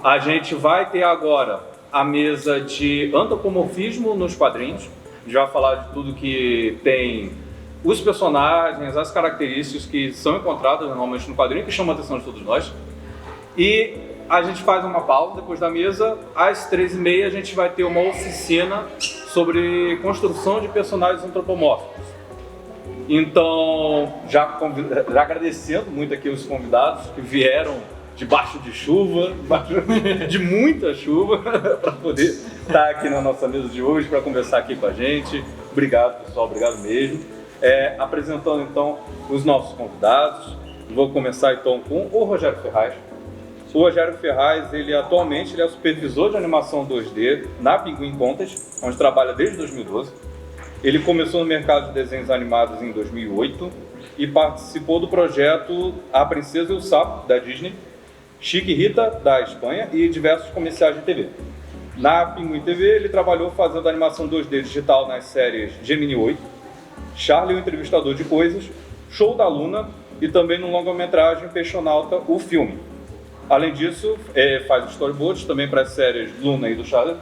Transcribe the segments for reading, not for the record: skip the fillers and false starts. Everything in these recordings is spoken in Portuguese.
A gente vai ter agora a mesa de antropomorfismo nos quadrinhos. A gente vai falar de tudo que tem os personagens, as características que são encontradas normalmente no quadrinho, que chamam a atenção de todos nós. E a gente faz uma pausa depois da mesa. Às 13h30 a gente vai ter uma oficina sobre construção de personagens antropomórficos. Então, já agradecendo muito aqui os convidados que vieram debaixo de chuva, de muita chuva, para poder estar aqui na nossa mesa de hoje, para conversar aqui com a gente. Obrigado, pessoal, obrigado mesmo. Apresentando então os nossos convidados, vou começar então com o Rogério Ferraz. O Rogério Ferraz, atualmente ele é supervisor de animação 2D na Penguin Contest, onde trabalha desde 2012. Ele começou no mercado de desenhos animados em 2008 e participou do projeto A Princesa e o Sapo, da Disney, Chique e Rita, da Espanha, e diversos comerciais de TV. Na Penguin TV, ele trabalhou fazendo animação 2D digital nas séries Gemini 8, Charlie, o Entrevistador de Coisas, Show da Luna e também no longa-metragem Peixonauta, o filme. Além disso, faz storyboards também para as séries Luna e do Charlie,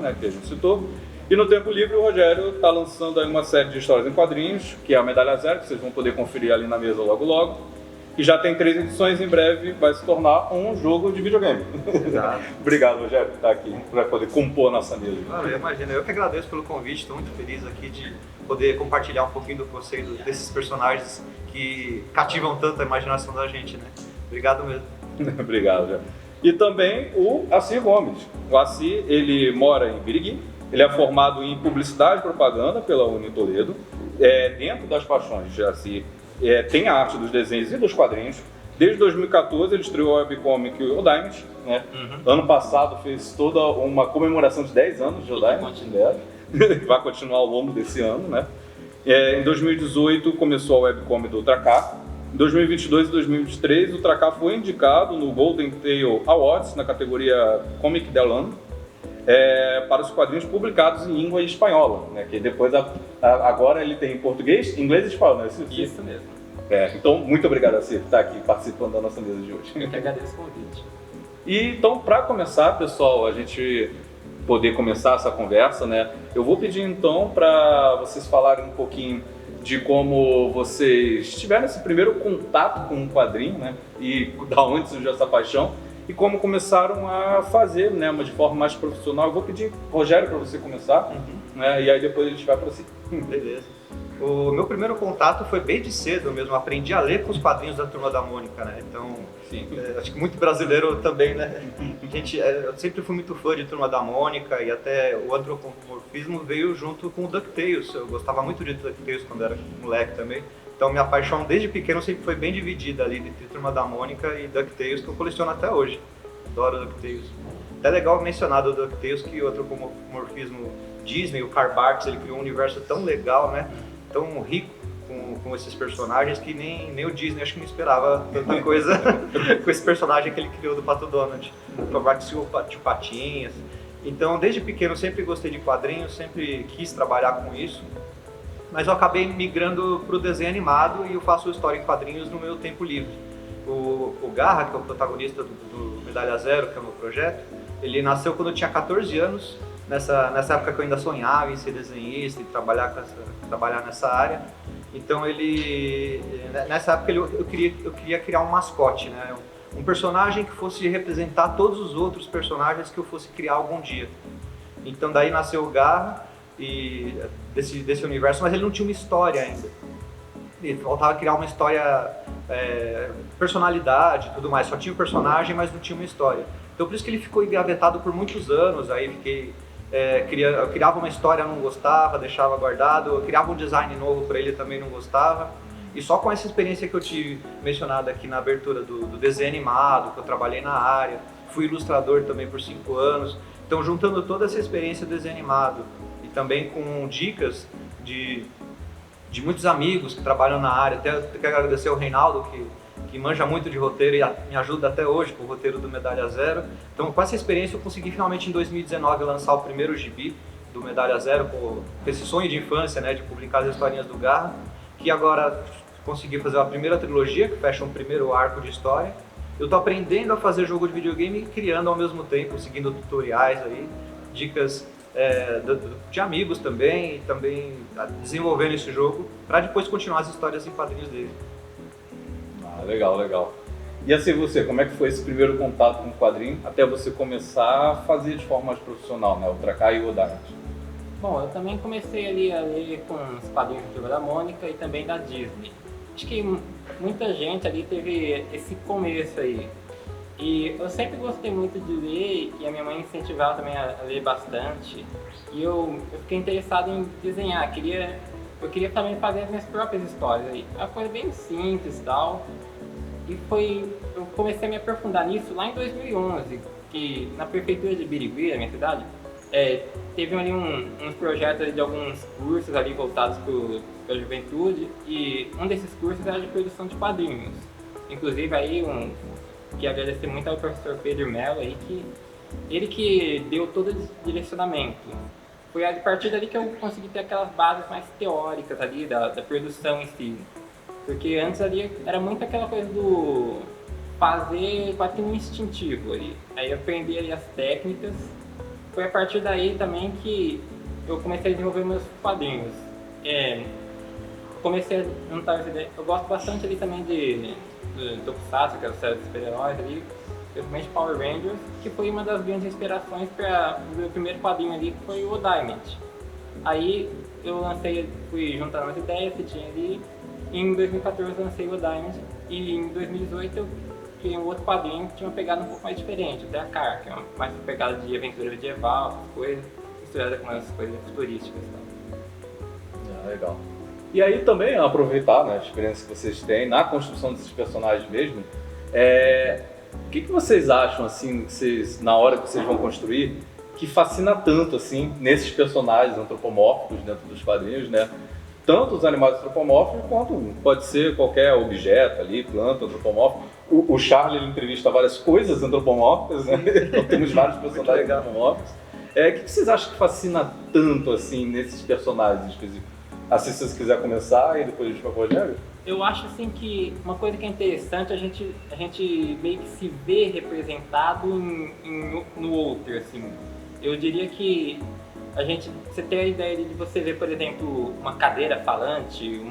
né, que a gente citou. E no tempo livre, o Rogério está lançando aí uma série de histórias em quadrinhos, que é a Medalha Zero, que vocês vão poder conferir ali na mesa logo logo. E já tem 3 edições, em breve vai se tornar um jogo de videogame. Exato. Obrigado, Rogério, por estar aqui, para poder compor a nossa mesa. Valeu, imagina. Eu que agradeço pelo convite, estou muito feliz aqui de poder compartilhar um pouquinho do conceito desses personagens que cativam tanto a imaginação da gente, né? Obrigado mesmo. Obrigado, Rogério. E também o Assir Gomes. O Assir, ele mora em Birigui, ele é formado em Publicidade e Propaganda pela Uni Toledo. Dentro das paixões de Assir, tem a arte dos desenhos e dos quadrinhos. Desde 2014 ele estreou a webcomic O Diamond, né? Ano passado fez toda uma comemoração de 10 anos de O Diamond, vai continuar ao longo desse ano, né? Em 2018 começou a webcomic do Tracá. Em 2022 e 2023 o Tracá foi indicado no Golden Tail Awards na categoria Comic del Ano para os quadrinhos publicados em língua espanhola, né? Que depois agora ele tem em português, inglês e espanhol, né? Isso mesmo. Então, muito obrigado a você por estar aqui participando da nossa mesa de hoje. Eu que agradeço o convite. E então, para começar, pessoal, a gente poder começar essa conversa, né? Eu vou pedir então para vocês falarem um pouquinho de como vocês tiveram esse primeiro contato com o quadrinho, né? E da onde surgiu essa paixão e como começaram a fazer, né? Mas de forma mais profissional. Eu vou pedir, Rogério, para você começar, né? E aí depois a gente vai para si. Beleza. O meu primeiro contato foi bem de cedo mesmo, aprendi a ler com os quadrinhos da Turma da Mônica, né? Então, acho que muito brasileiro também, né? Eu sempre fui muito fã de Turma da Mônica e até o antropomorfismo veio junto com o DuckTales. Eu gostava muito de DuckTales quando era moleque também. Então minha paixão desde pequeno sempre foi bem dividida ali entre Turma da Mônica e DuckTales, que eu coleciono até hoje. Adoro DuckTales. Até legal mencionar do DuckTales que o antropomorfismo Disney, o Karl Barks, ele criou um universo tão legal, né? Tão rico com esses personagens que nem o Disney acho que não esperava tanta coisa com esse personagem que ele criou do Pato Donald. O Barks de Patinhas. Então desde pequeno eu sempre gostei de quadrinhos, sempre quis trabalhar com isso. Mas eu acabei migrando para o desenho animado e eu faço história em quadrinhos no meu tempo livre. O Garra, que é o protagonista do Medalha Zero, que é o meu projeto, ele nasceu quando eu tinha 14 anos. Nessa época que eu ainda sonhava em ser desenhista e trabalhar nessa área. Então nessa época eu queria criar um mascote, né? Um personagem que fosse representar todos os outros personagens que eu fosse criar algum dia. Então daí nasceu o Garra e desse universo, mas ele não tinha uma história ainda. Ele faltava criar uma história, personalidade e tudo mais. Só tinha o personagem, mas não tinha uma história. Então por isso que ele ficou engavetado por muitos anos. Aí eu criava uma história, não gostava, deixava guardado. Eu criava um design novo para ele, também não gostava. E só com essa experiência que eu tive mencionado aqui na abertura do desenho animado, que eu trabalhei na área, fui ilustrador também por 5 anos. Então juntando toda essa experiência do desenho animado e também com dicas de muitos amigos que trabalham na área, até quero agradecer ao Reinaldo que manja muito de roteiro e me ajuda até hoje com o roteiro do Medalha Zero. Então com essa experiência eu consegui finalmente em 2019 lançar o primeiro gibi do Medalha Zero, com esse sonho de infância, né, de publicar as historinhas do Garra, que agora consegui fazer a primeira trilogia, que fecha um primeiro arco de história, eu tô aprendendo a fazer jogo de videogame e criando ao mesmo tempo, seguindo tutoriais aí, dicas de amigos também, e também desenvolvendo esse jogo, para depois continuar as histórias em quadrinhos dele. Ah, legal, legal. E assim, você, como é que foi esse primeiro contato com o quadrinho até você começar a fazer de forma mais profissional, né? O Trakai e o Dynamite? Bom, eu também comecei ali a ler com os quadrinhos da Turma da Mônica e também da Disney. Acho que muita gente ali teve esse começo aí. E eu sempre gostei muito de ler e a minha mãe incentivava também a ler bastante. E eu fiquei interessado em desenhar, eu queria também fazer as minhas próprias histórias aí. É uma coisa bem simples e tal. E eu comecei a me aprofundar nisso lá em 2011, que na prefeitura de Birigui, na minha cidade, teve ali uns projetos ali de alguns cursos ali voltados para a juventude, e um desses cursos era de produção de quadrinhos. Inclusive aí que agradecer muito ao professor Pedro Mello aí, ele que deu todo o direcionamento. Foi a partir dali que eu consegui ter aquelas bases mais teóricas ali da produção em si. Porque antes ali era muito aquela coisa do fazer quadrinho instintivo ali. Aí eu aprendi ali as técnicas. Foi a partir daí também que eu comecei a desenvolver meus quadrinhos. Comecei a juntar as ideias. Eu gosto bastante ali também de Tokusatsu, que é a série de super-heróis ali, principalmente Power Rangers, que foi uma das grandes inspirações para o meu primeiro quadrinho ali, que foi o Diamond. Aí eu fui juntando as ideias que tinha ali, e em 2014 eu lancei o Diamond, e em 2018 eu criei um outro quadrinho que tinha uma pegada um pouco mais diferente, o Drakkar, que é mais uma pegada de aventura medieval, essas coisas, misturada com as coisas futurísticas e tal. Legal. E aí também aproveitar, né, a experiência que vocês têm na construção desses personagens mesmo, o que vocês acham, assim, na hora que vocês vão construir, que fascina tanto, assim, nesses personagens antropomórficos dentro dos quadrinhos, né? Tanto os animais antropomórficos quanto pode ser qualquer objeto ali, planta antropomórfica. O Charlie, ele entrevista várias coisas antropomórficas, né? Então temos vários personagens antropomórficos. O que vocês acham que fascina tanto, assim, nesses personagens específicos? Assim, se você quiser começar e depois a gente vai para o Rogério. Eu acho assim que uma coisa que é interessante, a gente meio que se vê representado no outro, assim. Eu diria que você tem a ideia de você ver, por exemplo, uma cadeira falante,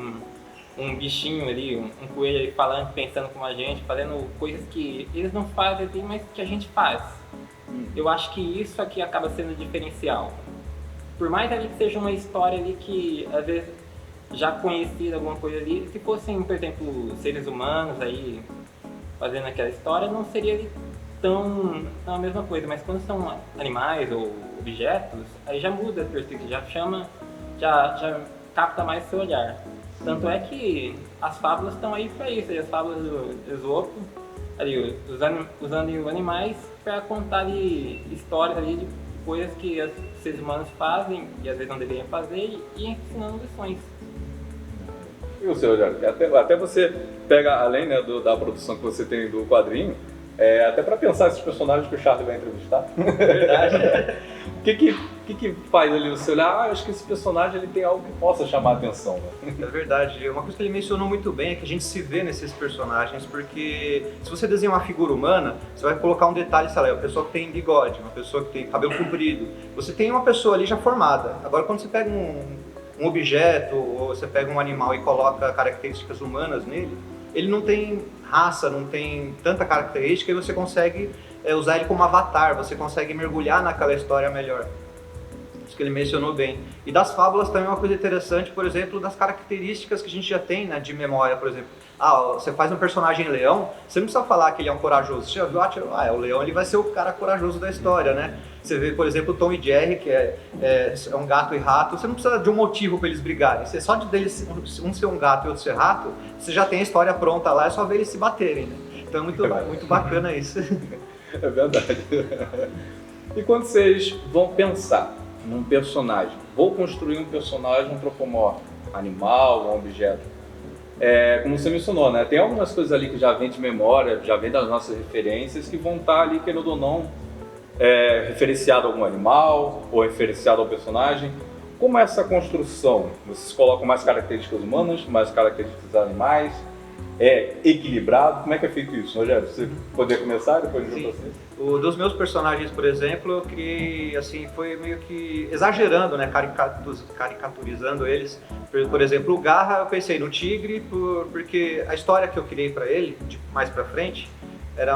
um bichinho ali, um coelho ali falante, pensando como a gente, fazendo coisas que eles não fazem assim, mas que a gente faz. Eu acho que isso aqui acaba sendo o diferencial. Por mais ali que seja uma história ali que, às vezes, já conhecida, alguma coisa ali, se fossem, por exemplo, seres humanos aí fazendo aquela história, não seria ali tão a mesma coisa. Mas quando são animais ou objetos, aí já muda a perspectiva, já capta mais seu olhar. Tanto é que as fábulas estão aí para isso, as fábulas do Esopo, ali, usando animais para contar ali histórias ali de coisas que os seres humanos fazem e às vezes não deveriam fazer, e ensinando lições. E o seu, Rogério? Até você pega, além, né, da produção que você tem do quadrinho, até para pensar esses personagens que o Charlie vai entrevistar. Verdade. O que faz ali você olhar, acho que esse personagem ele tem algo que possa chamar a atenção, né? É verdade. Uma coisa que ele mencionou muito bem é que a gente se vê nesses personagens, porque se você desenha uma figura humana, você vai colocar um detalhe, sei lá, uma pessoa que tem bigode, uma pessoa que tem cabelo comprido. Você tem uma pessoa ali já formada. Agora, quando você pega um objeto, ou você pega um animal e coloca características humanas nele, ele não tem raça, não tem tanta característica, e você consegue usar ele como avatar, você consegue mergulhar naquela história melhor. Isso que ele mencionou bem. E das fábulas também é uma coisa interessante, por exemplo, das características que a gente já tem, né, de memória, por exemplo. Você faz um personagem leão, você não precisa falar que ele é um corajoso. Você já viu, o leão ele vai ser o cara corajoso da história, né? Você vê, por exemplo, o Tom e Jerry, que é um gato e rato, você não precisa de um motivo para eles brigarem. Só de deles, um ser um gato e outro ser rato, você já tem a história pronta lá, é só ver eles se baterem, né? Então é muito bacana isso. É verdade. E quando vocês vão pensar num personagem, vou construir um personagem antropomórfico, animal, um objeto, como você mencionou, né? Tem algumas coisas ali que já vem de memória, já vem das nossas referências, que vão estar ali, querendo ou não, referenciado a algum animal ou referenciado ao personagem. Como é essa construção? Vocês colocam mais características humanas, mais características animais? é equilibrado? Como é que é feito isso, Rogério? Você poder começar depois de Sim. você? Dos meus personagens, por exemplo, eu criei, assim, foi meio que exagerando, né, caricaturizando eles. Por exemplo, o Garra, eu pensei no tigre, porque a história que eu criei pra ele, mais pra frente, era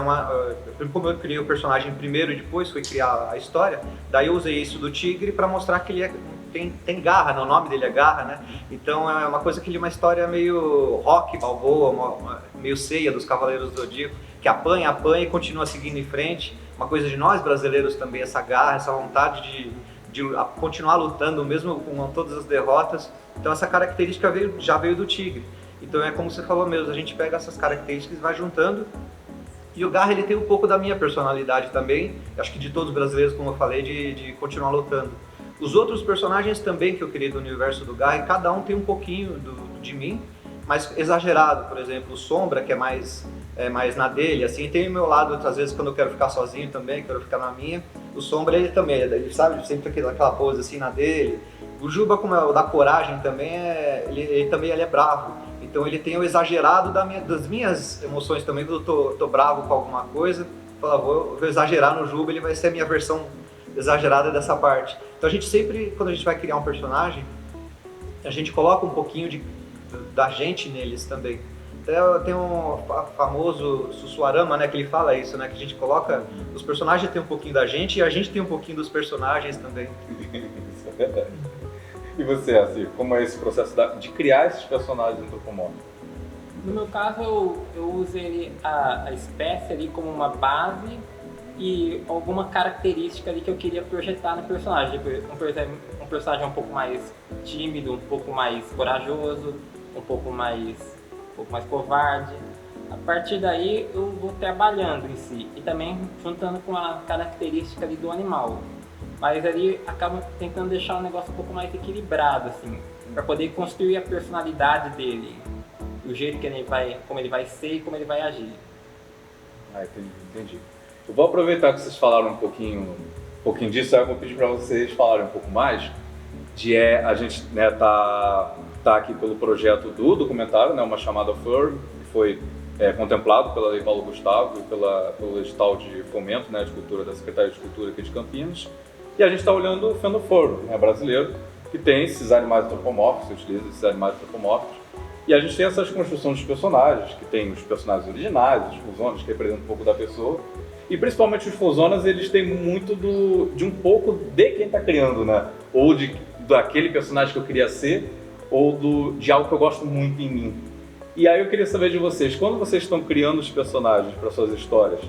como eu criei o personagem primeiro e depois fui criar a história, daí eu usei isso do tigre pra mostrar que ele tem garra, né? O nome dele é Garra, né? Então é uma coisa que ele é uma história meio Rock Balboa, meio Ceia dos Cavaleiros do Zodíaco, que apanha e continua seguindo em frente. Uma coisa de nós brasileiros também, essa garra, essa vontade de continuar lutando mesmo com todas as derrotas. Então essa característica já veio do tigre. Então é como você falou mesmo, a gente pega essas características e vai juntando. E o Garra, ele tem um pouco da minha personalidade também, acho que de todos os brasileiros, como eu falei, de continuar lutando. Os outros personagens também que eu criei do universo do Garra, cada um tem um pouquinho de mim, mas exagerado. Por exemplo, o Sombra, que é mais na dele, assim, tem o meu lado, outras vezes, quando eu quero ficar sozinho também, quero ficar na minha. O Sombra, ele também, ele sabe, sempre aquela pose assim na dele. O Juba, como é o da coragem também, ele também é bravo. Então ele tem o exagerado das minhas emoções também, quando eu tô bravo com alguma coisa, vou exagerar no Juba, ele vai ser a minha versão exagerada dessa parte. Então a gente sempre, quando a gente vai criar um personagem, a gente coloca um pouquinho da gente neles também. Tem um famoso Sussuarama, né, que ele fala isso, né, que a gente coloca, os personagens têm um pouquinho da gente e a gente tem um pouquinho dos personagens também. Isso é verdade. E você, assim, como é esse processo de criar esses personagens antropomórficos? No meu caso, eu usei a espécie ali como uma base e alguma característica ali que eu queria projetar no personagem. Um personagem um pouco mais tímido, um pouco mais corajoso, um pouco mais covarde. A partir daí eu vou trabalhando em si e também juntando com a característica ali do animal. Mas ali acaba tentando deixar o negócio um pouco mais equilibrado, assim, para poder construir a personalidade dele, o jeito que como ele vai ser e como ele vai agir. Ah, entendi. Eu vou aproveitar que vocês falaram um pouquinho disso, aí eu vou pedir para vocês falarem um pouco mais a gente, né, tá aqui pelo projeto do documentário, né, Uma Chamada Fur, que foi contemplado pela Lei Paulo Gustavo e pelo edital de fomento, né, de cultura da Secretaria de Cultura aqui de Campinas. E a gente está olhando o fenoforo, né, brasileiro, que tem esses animais antropomórficos, utiliza esses animais antropomórficos. E a gente tem essas construções dos personagens, que tem os personagens originais, os fusonas, que representam um pouco da pessoa. E principalmente os fusonas, eles têm muito de um pouco de quem está criando, né? Ou daquele personagem que eu queria ser, ou de algo que eu gosto muito em mim. E aí eu queria saber de vocês, quando vocês estão criando os personagens para suas histórias,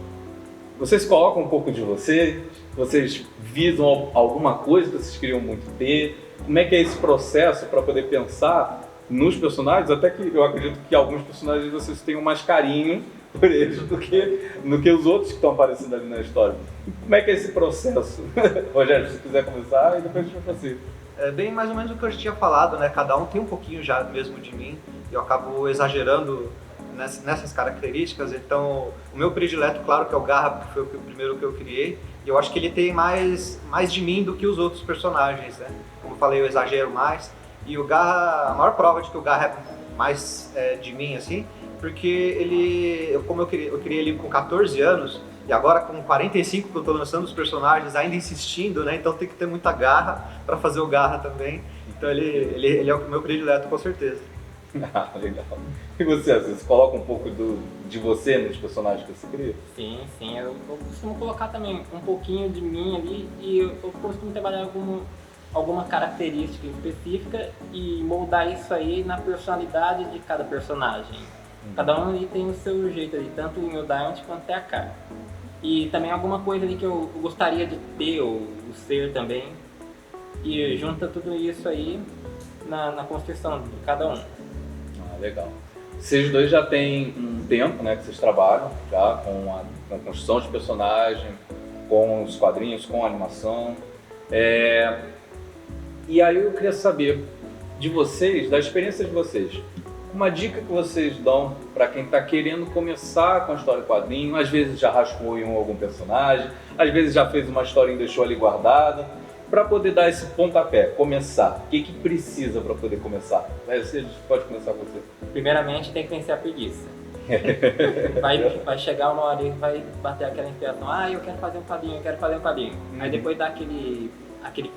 vocês colocam um pouco de vocês visam alguma coisa que vocês queriam muito ter? Como é que é esse processo para poder pensar nos personagens? Até que eu acredito que alguns personagens vocês tenham mais carinho por eles do que os outros que estão aparecendo ali na história. Como é que é esse processo? Rogério, se você quiser começar, e depois a gente vai para você. É bem mais ou menos o que eu já tinha falado, né? Cada um tem um pouquinho já mesmo de mim, e eu acabo exagerando nessas características. Então, o meu predileto, claro, que é o Garra, porque foi o primeiro que eu criei, e eu acho que ele tem mais de mim do que os outros personagens, né? Como eu falei, eu exagero mais, e o Garra, a maior prova de que o Garra é mais de mim, assim, porque como eu criei ele com 14 anos, e agora com 45 que eu estou lançando os personagens, ainda insistindo, né? Então tem que ter muita garra para fazer o Garra também. Então ele é o meu predileto, com certeza. Ah, legal. E você coloca um pouco de você nos personagens que você cria? Sim. Eu costumo colocar também um pouquinho de mim ali e eu costumo trabalhar alguma característica específica e moldar isso aí na personalidade de cada personagem. Cada um ali tem o seu jeito ali, tanto o humildade quanto a cara. E também alguma coisa ali que eu gostaria de ter ou ser também. E junta tudo isso aí na construção de cada um. Ah, legal. Vocês dois já têm um tempo, né, que vocês trabalham já com a construção de personagem, com os quadrinhos, com a animação. E aí eu queria saber de vocês, da experiência de vocês, uma dica que vocês dão para quem está querendo começar com a história em quadrinho, às vezes já raspou em algum personagem, às vezes já fez uma historinha e deixou ali guardada, para poder dar esse pontapé, começar. O que precisa para poder começar? A gente pode começar com você. Primeiramente tem que vencer a preguiça. Vai chegar uma hora e vai bater aquela inspiração, eu quero fazer um quadrinho, eu quero fazer um quadrinho. Aí depois dá aquele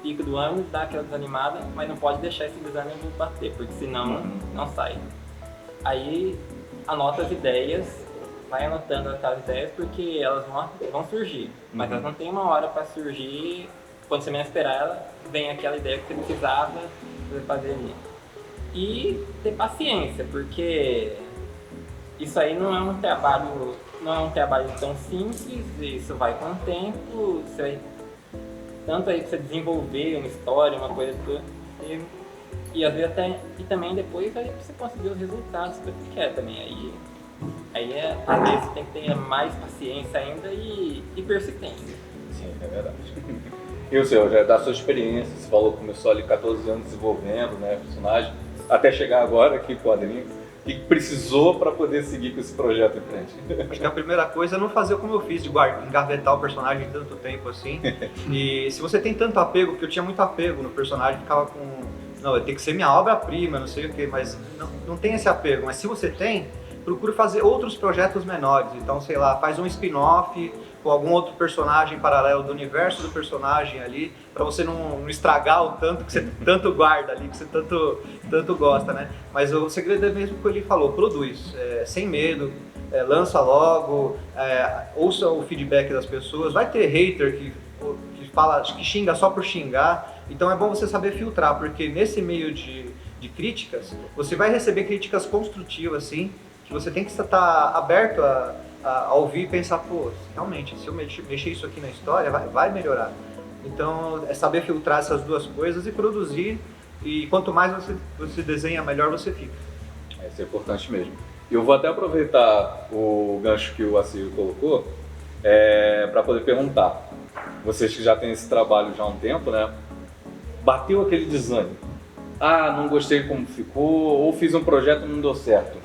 pico do ânimo, dá aquela desanimada, mas não pode deixar esse desânimo bater, porque senão não sai. Aí anota as ideias, vai anotando aquelas ideias porque elas vão surgir, mas elas não tem uma hora para surgir, quando você menos esperar ela, vem aquela ideia que você precisava fazer ali. E ter paciência, porque isso aí não é um trabalho tão simples, isso vai com o tempo, você vai, tanto aí pra você desenvolver uma história, uma coisa toda, e às vezes também depois aí você conseguir os resultados que você quer também. Aí às vezes você tem que ter mais paciência ainda e persistência. Sim, é verdade. E o seu, já da sua experiência, você falou que começou ali 14 anos desenvolvendo, né, personagem, até chegar agora aqui com o quadrinho, o que precisou para poder seguir com esse projeto em frente? Acho que a primeira coisa é não fazer como eu fiz, de engavetar o personagem tanto tempo assim. E se você tem tanto apego, porque eu tinha muito apego no personagem, ficava com... Não, tem que ser minha obra-prima, não sei o quê, mas não tem esse apego. Mas se você tem, procure fazer outros projetos menores. Então, sei lá, faz um spin-off com algum outro personagem paralelo do universo do personagem ali, para você não estragar o tanto que você tanto guarda ali, que você tanto gosta, né? Mas o segredo é mesmo o que ele falou, produz, sem medo, lança logo, ouça o feedback das pessoas. Vai ter hater que fala, que xinga só por xingar, então é bom você saber filtrar, porque nesse meio de críticas, você vai receber críticas construtivas, assim, que você tem que estar aberto a ouvir e pensar, pô, realmente, se eu mexer isso aqui na história, vai melhorar. Então, é saber filtrar essas duas coisas e produzir, e quanto mais você desenha, melhor você fica. Isso é importante mesmo. Eu vou até aproveitar o gancho que o Assir colocou, para poder perguntar. Vocês que já têm esse trabalho já há um tempo, né? Bateu aquele desânimo. Não gostei como ficou, ou fiz um projeto e não deu certo.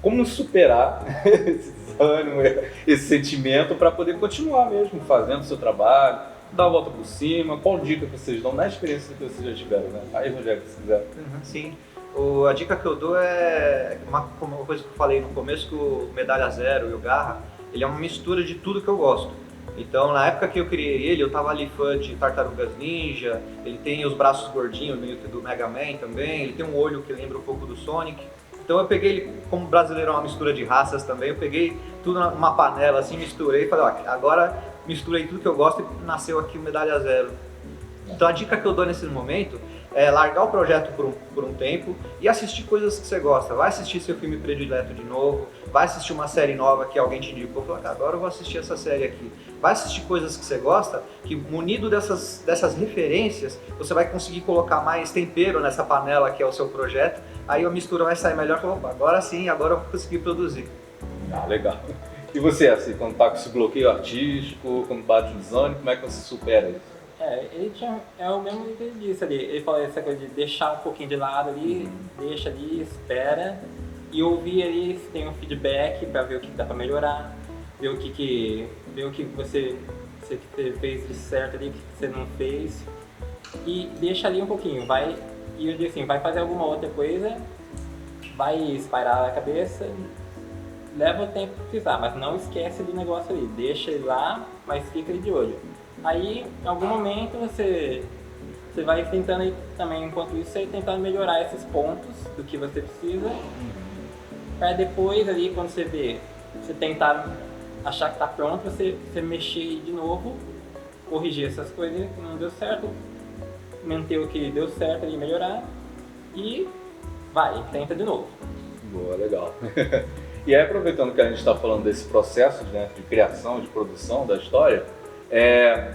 Como superar esse desânimo, esse sentimento para poder continuar mesmo fazendo o seu trabalho, dar a volta por cima? Qual dica que vocês dão na experiência que vocês já tiveram, né? Aí, Rogério, se quiser. Sim. A dica que eu dou é uma coisa que eu falei no começo, que o Medalha Zero e o Garra, ele é uma mistura de tudo que eu gosto. Então, na época que eu criei ele, eu tava ali fã de Tartarugas Ninja, ele tem os braços gordinhos meio que do Mega Man também, ele tem um olho que lembra um pouco do Sonic. Então eu peguei ele, como brasileiro é uma mistura de raças também, eu peguei tudo numa panela assim, misturei e falei, agora misturei tudo que eu gosto e nasceu aqui o Medalha Zero. Então a dica que eu dou nesse momento é largar o projeto por um tempo e assistir coisas que você gosta. Vai assistir seu filme predileto de novo, vai assistir uma série nova que alguém te indicou, fala, agora eu vou assistir essa série aqui. Vai assistir coisas que você gosta, que munido dessas referências, você vai conseguir colocar mais tempero nessa panela que é o seu projeto, aí a mistura vai sair melhor, fala, agora sim, agora eu vou conseguir produzir. Legal. E você, assim, quando tá com esse bloqueio artístico, quando bate o desânimo, como é que você supera isso? É o mesmo que ele disse ali, ele falou essa coisa de deixar um pouquinho de lado ali, deixa ali, espera, e ouvir ali se tem um feedback para ver o que dá para melhorar, ver o que você fez de certo ali, o que você não fez, e deixa ali um pouquinho, vai fazer alguma outra coisa, vai espairar a cabeça, leva o tempo que precisar, mas não esquece do negócio ali, deixa ele lá, mas fica ali de olho. Aí, em algum momento, você vai tentando aí, também, enquanto isso, você tentando melhorar esses pontos do que você precisa, para depois ali, quando você tentar achar que está pronto, você mexer de novo, corrigir essas coisas que não deu certo, manter o que deu certo ali, melhorar, e tenta de novo. Boa, legal. E aí, aproveitando que a gente está falando desse processo, né, de criação, de produção da história,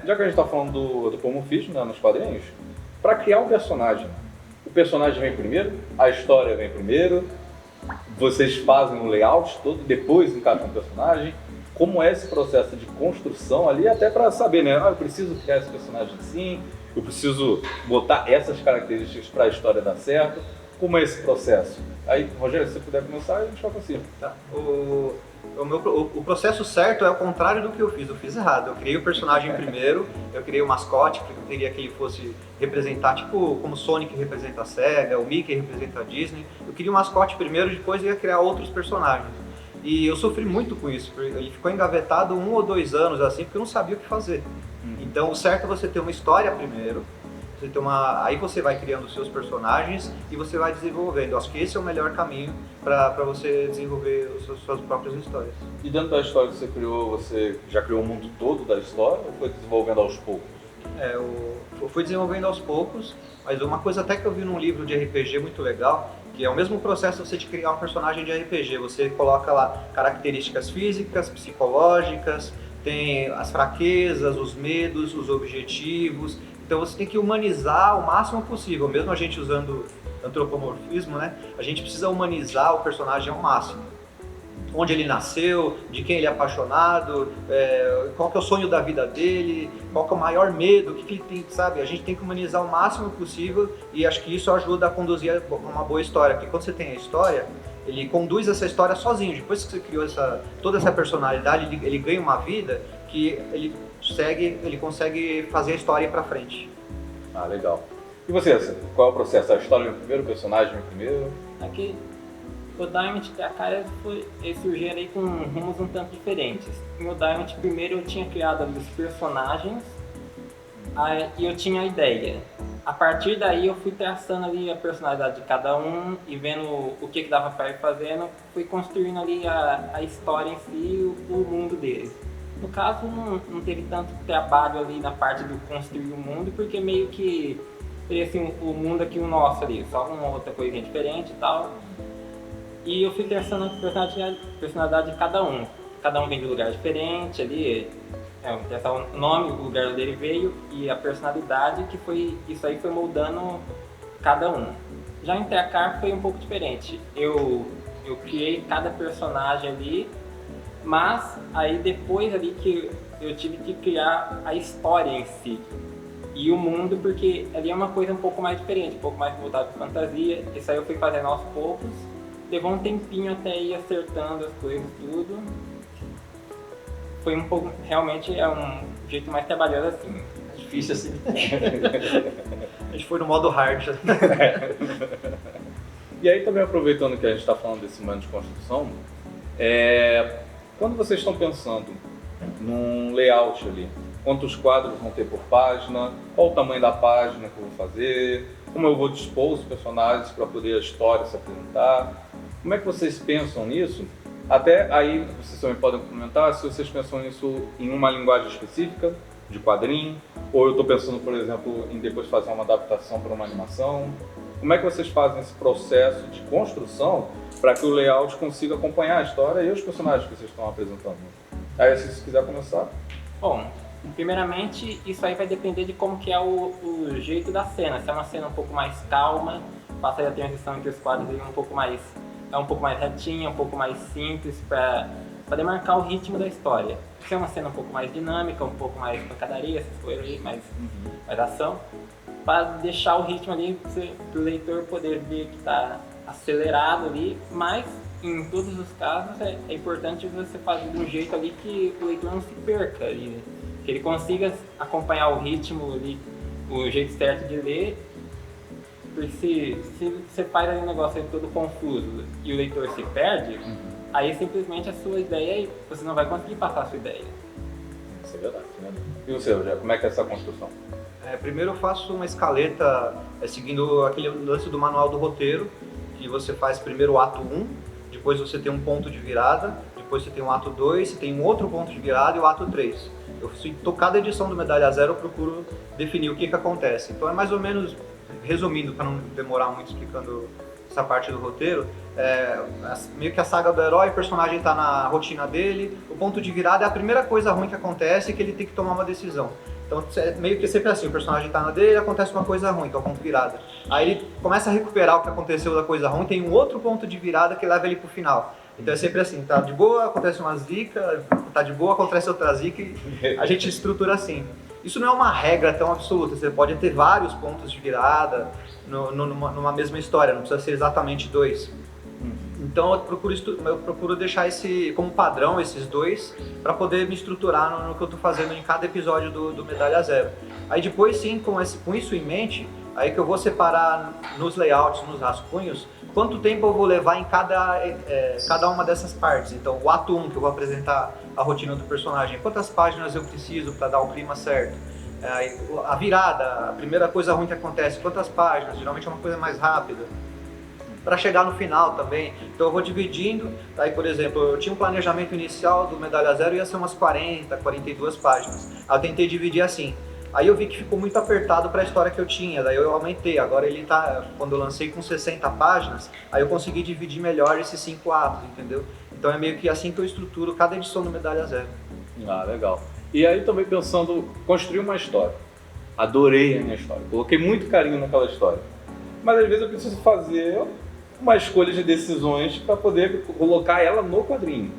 já que a gente está falando do pomofismo, né, nos quadrinhos, para criar o personagem vem primeiro, a história vem primeiro, vocês fazem o layout todo, depois encaixam o personagem. Como é esse processo de construção ali, até para saber, né, eu preciso criar esse personagem assim, eu preciso botar essas características para a história dar certo. Como é esse processo? Aí, Rogério, se você puder começar, a gente vai para cima. Tá. O processo certo é o contrário do que eu fiz. Eu fiz errado. Eu criei o personagem primeiro, eu criei o mascote, porque eu queria que ele fosse representar, tipo, como o Sonic representa a SEGA, o Mickey representa a Disney. Eu queria o mascote primeiro, depois eu ia criar outros personagens. E eu sofri muito com isso, porque ele ficou engavetado 1 ou 2 anos assim, porque eu não sabia o que fazer. Então o certo é você ter uma história primeiro, aí você vai criando os seus personagens e você vai desenvolvendo. Acho que esse é o melhor caminho para você desenvolver as suas próprias histórias. E dentro da história que você criou, você já criou o mundo todo da história ou foi desenvolvendo aos poucos? Eu fui desenvolvendo aos poucos, mas uma coisa até que eu vi num livro de RPG muito legal, que é o mesmo processo você de criar um personagem de RPG. Você coloca lá características físicas, psicológicas, tem as fraquezas, os medos, os objetivos. Então você tem que humanizar o máximo possível, mesmo a gente usando antropomorfismo, né? A gente precisa humanizar o personagem ao máximo. Onde ele nasceu, de quem ele é apaixonado, qual que é o sonho da vida dele, qual que é o maior medo, o que ele tem, sabe? A gente tem que humanizar o máximo possível e acho que isso ajuda a conduzir uma boa história, porque quando você tem a história, ele conduz essa história sozinho. Depois que você criou toda essa personalidade, ele ganha uma vida que ele consegue fazer a história ir pra frente. Ah, legal. E você, qual é o processo? A história vem primeiro, o personagem vem primeiro? Aqui, o Diamond e a Cara surgiram aí com rumos um tanto diferentes. No Diamond, primeiro eu tinha criado ali os personagens e eu tinha a ideia. A partir daí eu fui traçando ali a personalidade de cada um e vendo o que dava para ir fazendo, fui construindo ali a história em si, o mundo deles. No caso, não teve tanto trabalho ali na parte de construir o mundo, porque meio que seria assim, o mundo aqui o nosso ali, só uma outra coisinha diferente e tal. E eu fui traçando a personalidade de cada um. Cada um vem de um lugar diferente ali, o nome, o lugar onde ele veio e a personalidade, isso aí foi moldando cada um. Já em Teacar foi um pouco diferente. Eu criei cada personagem ali, mas aí depois ali que eu tive que criar a história em si e o mundo, porque ali é uma coisa um pouco mais diferente, um pouco mais voltado para fantasia. Isso aí eu fui fazendo aos poucos, levou um tempinho até ir acertando as coisas, tudo. Foi um pouco, realmente é um jeito mais trabalhoso assim. Difícil assim. A gente foi no modo hard. E aí também aproveitando que a gente está falando desse momento de construção, quando vocês estão pensando num layout ali, quantos quadros vão ter por página, qual o tamanho da página que eu vou fazer, como eu vou dispor os personagens para poder a história se apresentar, como é que vocês pensam nisso? Até aí vocês também podem comentar se vocês pensam nisso em uma linguagem específica, de quadrinho, ou eu estou pensando, por exemplo, em depois fazer uma adaptação para uma animação. Como é que vocês fazem esse processo de construção para que o layout consiga acompanhar a história e os personagens que vocês estão apresentando? Aí, se você quiser começar. Bom, primeiramente, isso aí vai depender de como que é o jeito da cena. Se é uma cena um pouco mais calma, faça a transição entre os quadros um pouco mais retinha, um pouco mais simples, para demarcar o ritmo da história. Se é uma cena um pouco mais dinâmica, um pouco mais pancadaria, essas coisas aí, mais ação, para deixar o ritmo ali para o leitor poder ver que está acelerado ali, mas em todos os casos é importante você fazer de um jeito ali que o leitor não se perca ali, né? Que ele consiga acompanhar o ritmo ali, o jeito certo de ler. Porque se você faz ali um negócio todo confuso e o leitor se perde, aí simplesmente a sua ideia, você não vai conseguir passar a sua ideia. Isso é verdade, né? E o seu, como é que é essa construção? Primeiro eu faço uma escaleta seguindo aquele lance do manual do roteiro, que você faz primeiro o ato 1, depois você tem um ponto de virada, depois você tem um ato 2, você tem um outro ponto de virada e o ato 3. Cada edição do Medalha Zero eu procuro definir o que acontece. Então é mais ou menos, resumindo, para não demorar muito explicando essa parte do roteiro, meio que a saga do herói, o personagem está na rotina dele, o ponto de virada é a primeira coisa ruim que acontece e que ele tem que tomar uma decisão. Então meio que sempre assim, o personagem está na dele, acontece uma coisa ruim, que é o ponto de virada. Aí ele começa a recuperar o que aconteceu da coisa ruim, tem um outro ponto de virada que leva ele pro final. Então é sempre assim, tá de boa, acontece uma zica, tá de boa, acontece outra zica e a gente estrutura assim. Isso não é uma regra tão absoluta, você pode ter vários pontos de virada numa mesma história, não precisa ser exatamente 2. Então eu procuro deixar como padrão esses 2 para poder me estruturar no que eu estou fazendo em cada episódio do Medalha Zero. Aí depois sim, com isso em mente, aí que eu vou separar nos layouts, nos rascunhos, quanto tempo eu vou levar em cada uma dessas partes. Então, o ato 1, que eu vou apresentar a rotina do personagem, quantas páginas eu preciso para dar o clima certo. A virada, a primeira coisa ruim que acontece, quantas páginas, geralmente é uma coisa mais rápida. Para chegar no final também, então eu vou dividindo. Aí, por exemplo, eu tinha um planejamento inicial do Medalha Zero, ia ser umas 40, 42 páginas. Aí eu tentei dividir assim. Aí eu vi que ficou muito apertado para a história que eu tinha, daí eu aumentei. Agora ele tá, quando eu lancei com 60 páginas, aí eu consegui dividir melhor esses 5 atos, entendeu? Então é meio que assim que eu estruturo cada edição do Medalha Zero. Ah, legal. E aí também pensando, construir uma história. Adorei a minha história, coloquei muito carinho naquela história. Mas às vezes eu preciso fazer uma escolha de decisões para poder colocar ela no quadrinho.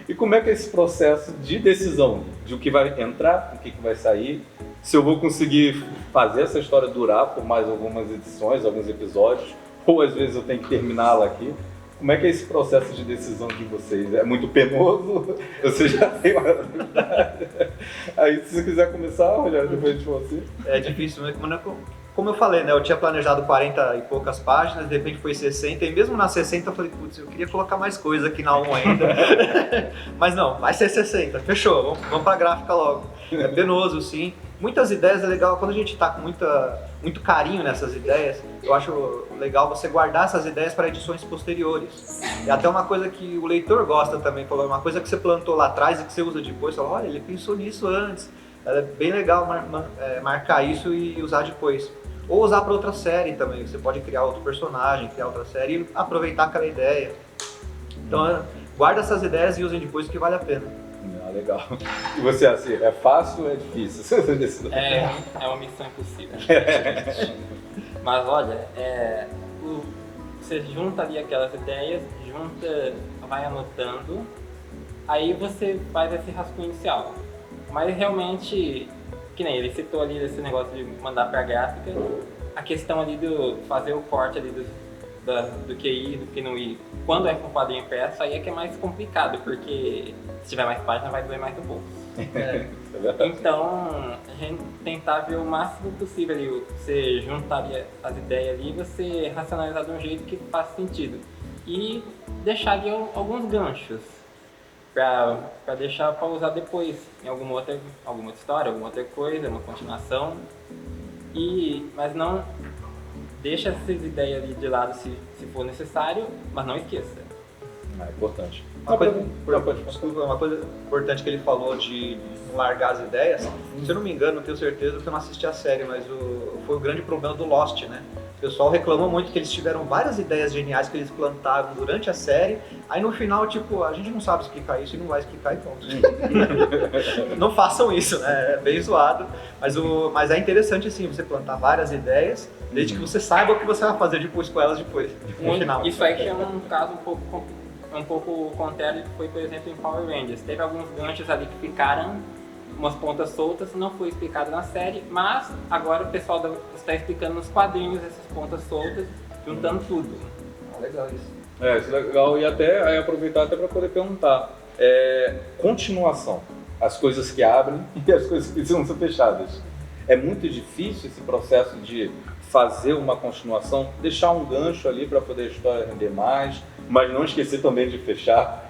E como é que é esse processo de decisão? De o que vai entrar, o que vai sair? Se eu vou conseguir fazer essa história durar por mais algumas edições, alguns episódios, ou às vezes eu tenho que terminá-la aqui. Como é que é esse processo de decisão de vocês? É muito penoso? Você já tem uma... Aí se você quiser começar, Rogério, depois de você. É difícil, né? Como eu falei, né? Eu tinha planejado 40 e poucas páginas, de repente foi 60, e mesmo na 60 eu falei, putz, eu queria colocar mais coisa aqui na 1 ainda. Mas não, vai ser 60, fechou, vamos pra gráfica logo. É penoso, sim. Muitas ideias é legal, quando a gente tá com muito carinho nessas ideias, eu acho legal você guardar essas ideias para edições posteriores. E até uma coisa que o leitor gosta também, uma coisa que você plantou lá atrás e que você usa depois, você fala, olha, ele pensou nisso antes. É bem legal marcar isso e usar depois. Ou usar para outra série também, você pode criar outro personagem, criar outra série e aproveitar aquela ideia. Então, guarda essas ideias e usem depois que vale a pena. Legal. E você, assim, é fácil ou é difícil? É uma missão impossível. Mas olha, você junta ali aquelas ideias, vai anotando, aí você faz esse rascunho inicial. Mas realmente, que nem ele citou ali esse negócio de mandar para a gráfica, a questão ali do fazer o corte ali do que ir, do que não ir, quando é com quadrinho impresso, aí é que é mais complicado, porque se tiver mais página vai doer mais um pouco. Então, a gente tentar ver o máximo possível ali, você juntar as ideias ali, você racionalizar de um jeito que faça sentido. E deixar ali alguns ganchos, para deixar para usar depois em alguma outra história, alguma outra coisa, uma continuação. Mas não deixa essas ideias ali de lado se for necessário, mas não esqueça. É importante. Uma coisa importante que ele falou de largar as ideias, se eu não me engano, tenho certeza que eu não assisti a série, mas foi o grande problema do Lost, né? O pessoal reclamou muito que eles tiveram várias ideias geniais que eles plantaram durante a série, aí no final, tipo, a gente não sabe explicar isso e não vai explicar e pronto. Não façam isso, né? É bem zoado, mas é interessante assim, você plantar várias ideias, desde que você saiba o que você vai fazer depois com elas depois, no final. Isso aí que é um caso um pouco contrário, que foi, por exemplo, em Power Rangers. Teve alguns ganchos ali que ficaram umas pontas soltas, não foi explicado na série, mas agora o pessoal está explicando nos quadrinhos essas pontas soltas, juntando tudo. Legal isso. Isso é legal, e até aí aproveitar até para poder perguntar, continuação, as coisas que abrem e as coisas que precisam ser fechadas. É muito difícil esse processo de fazer uma continuação, deixar um gancho ali para poder a história render mais, mas não esquecer também de fechar.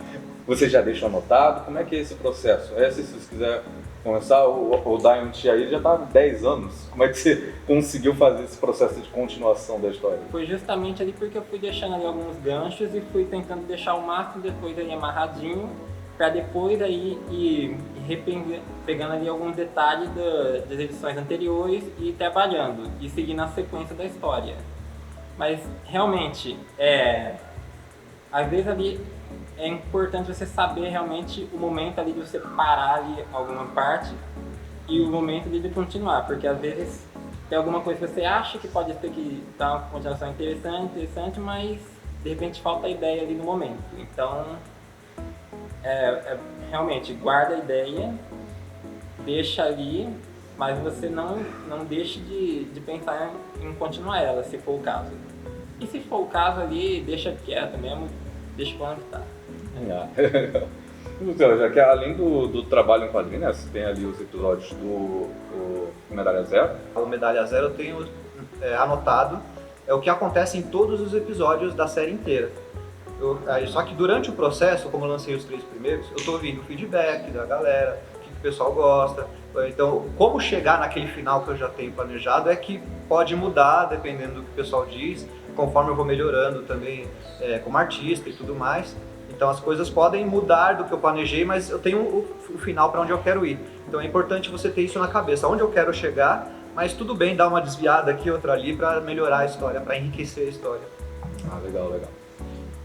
Você já deixa anotado? Como é que é esse processo? Se você quiser começar, o Diamond aí já está há 10 anos. Como é que você conseguiu fazer esse processo de continuação da história? Foi justamente ali porque eu fui deixando ali alguns ganchos e fui tentando deixar o máximo depois ali amarradinho, para depois aí ir pegando ali alguns detalhes das edições anteriores e trabalhando e seguindo a sequência da história. Mas realmente, às vezes ali é importante você saber realmente o momento ali de você parar ali alguma parte e o momento ali de continuar, porque às vezes tem alguma coisa que você acha que pode ter que dar uma continuação interessante, mas de repente falta a ideia ali no momento. Então, realmente, guarda a ideia, deixa ali, mas você não deixe de pensar em continuar ela, se for o caso. E se for o caso ali, deixa quieto mesmo, deixa para onde está. Já que além do trabalho em quadrinho, né, você tem ali os episódios do Medalha Zero. O Medalha Zero eu tenho anotado, é o que acontece em todos os episódios da série inteira. Só que durante o processo, como eu lancei os 3 primeiros, eu estou ouvindo o feedback da galera, o que o pessoal gosta. Então, como chegar naquele final que eu já tenho planejado é que pode mudar dependendo do que o pessoal diz, conforme eu vou melhorando também como artista e tudo mais. Então as coisas podem mudar do que eu planejei, mas eu tenho o final para onde eu quero ir. Então é importante você ter isso na cabeça, onde eu quero chegar, mas tudo bem dar uma desviada aqui, outra ali, para melhorar a história, para enriquecer a história. Ah, legal, legal.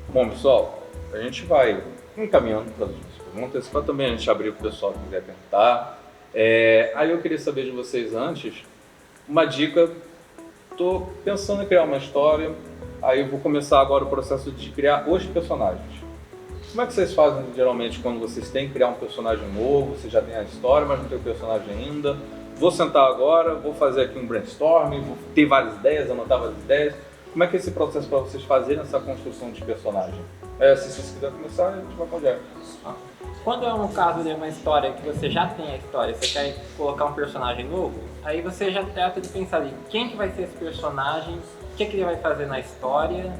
Bom, pessoal, a gente vai encaminhando para as perguntas, para também a gente abrir para o pessoal que quiser perguntar. Aí eu queria saber de vocês antes, uma dica. Estou pensando em criar uma história, aí eu vou começar agora o processo de criar os personagens. Como é que vocês fazem geralmente quando vocês têm que criar um personagem novo, você já tem a história, mas não tem o personagem ainda? Vou sentar agora, vou fazer aqui um brainstorming, vou ter várias ideias, anotar várias ideias. Como é que é esse processo para vocês fazerem essa construção de personagem? Se vocês quiserem começar, a gente vai com o Jack. Quando é um caso de uma história que você já tem a história, você quer colocar um personagem novo, aí você já trata de pensar ali, quem que vai ser esse personagem, o que ele vai fazer na história,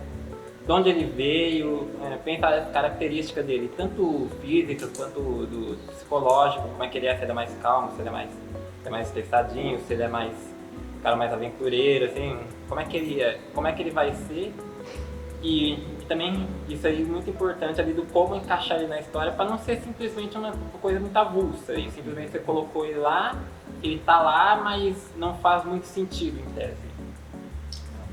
de onde ele veio, pensar as características dele, tanto físicas quanto do psicológico, como é que ele é, se ele é mais calmo, se ele é mais estressadinho, se ele é mais um cara mais aventureiro, assim, como é que ele vai ser. E também isso aí é muito importante ali do como encaixar ele na história para não ser simplesmente uma coisa muito avulsa e simplesmente você colocou ele lá, ele tá lá, mas não faz muito sentido em tese.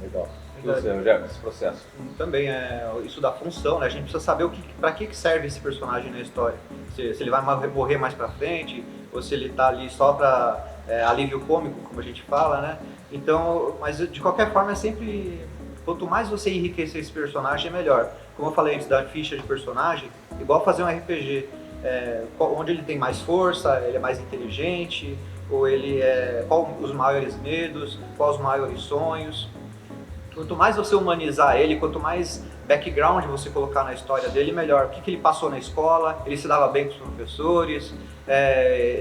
Legal. E você, Jack, esse processo? Também é isso da função, né? A gente precisa saber para que serve esse personagem na história. Se ele vai morrer mais pra frente, ou se ele tá ali só para alívio cômico, como a gente fala, né? Então, mas de qualquer forma é sempre... Quanto mais você enriquecer esse personagem, é melhor. Como eu falei antes da ficha de personagem, igual fazer um RPG, onde ele tem mais força, ele é mais inteligente, ou ele qual os maiores medos, quais os maiores sonhos. Quanto mais você humanizar ele, quanto mais background você colocar na história dele, melhor. O que ele passou na escola, ele se dava bem com os professores,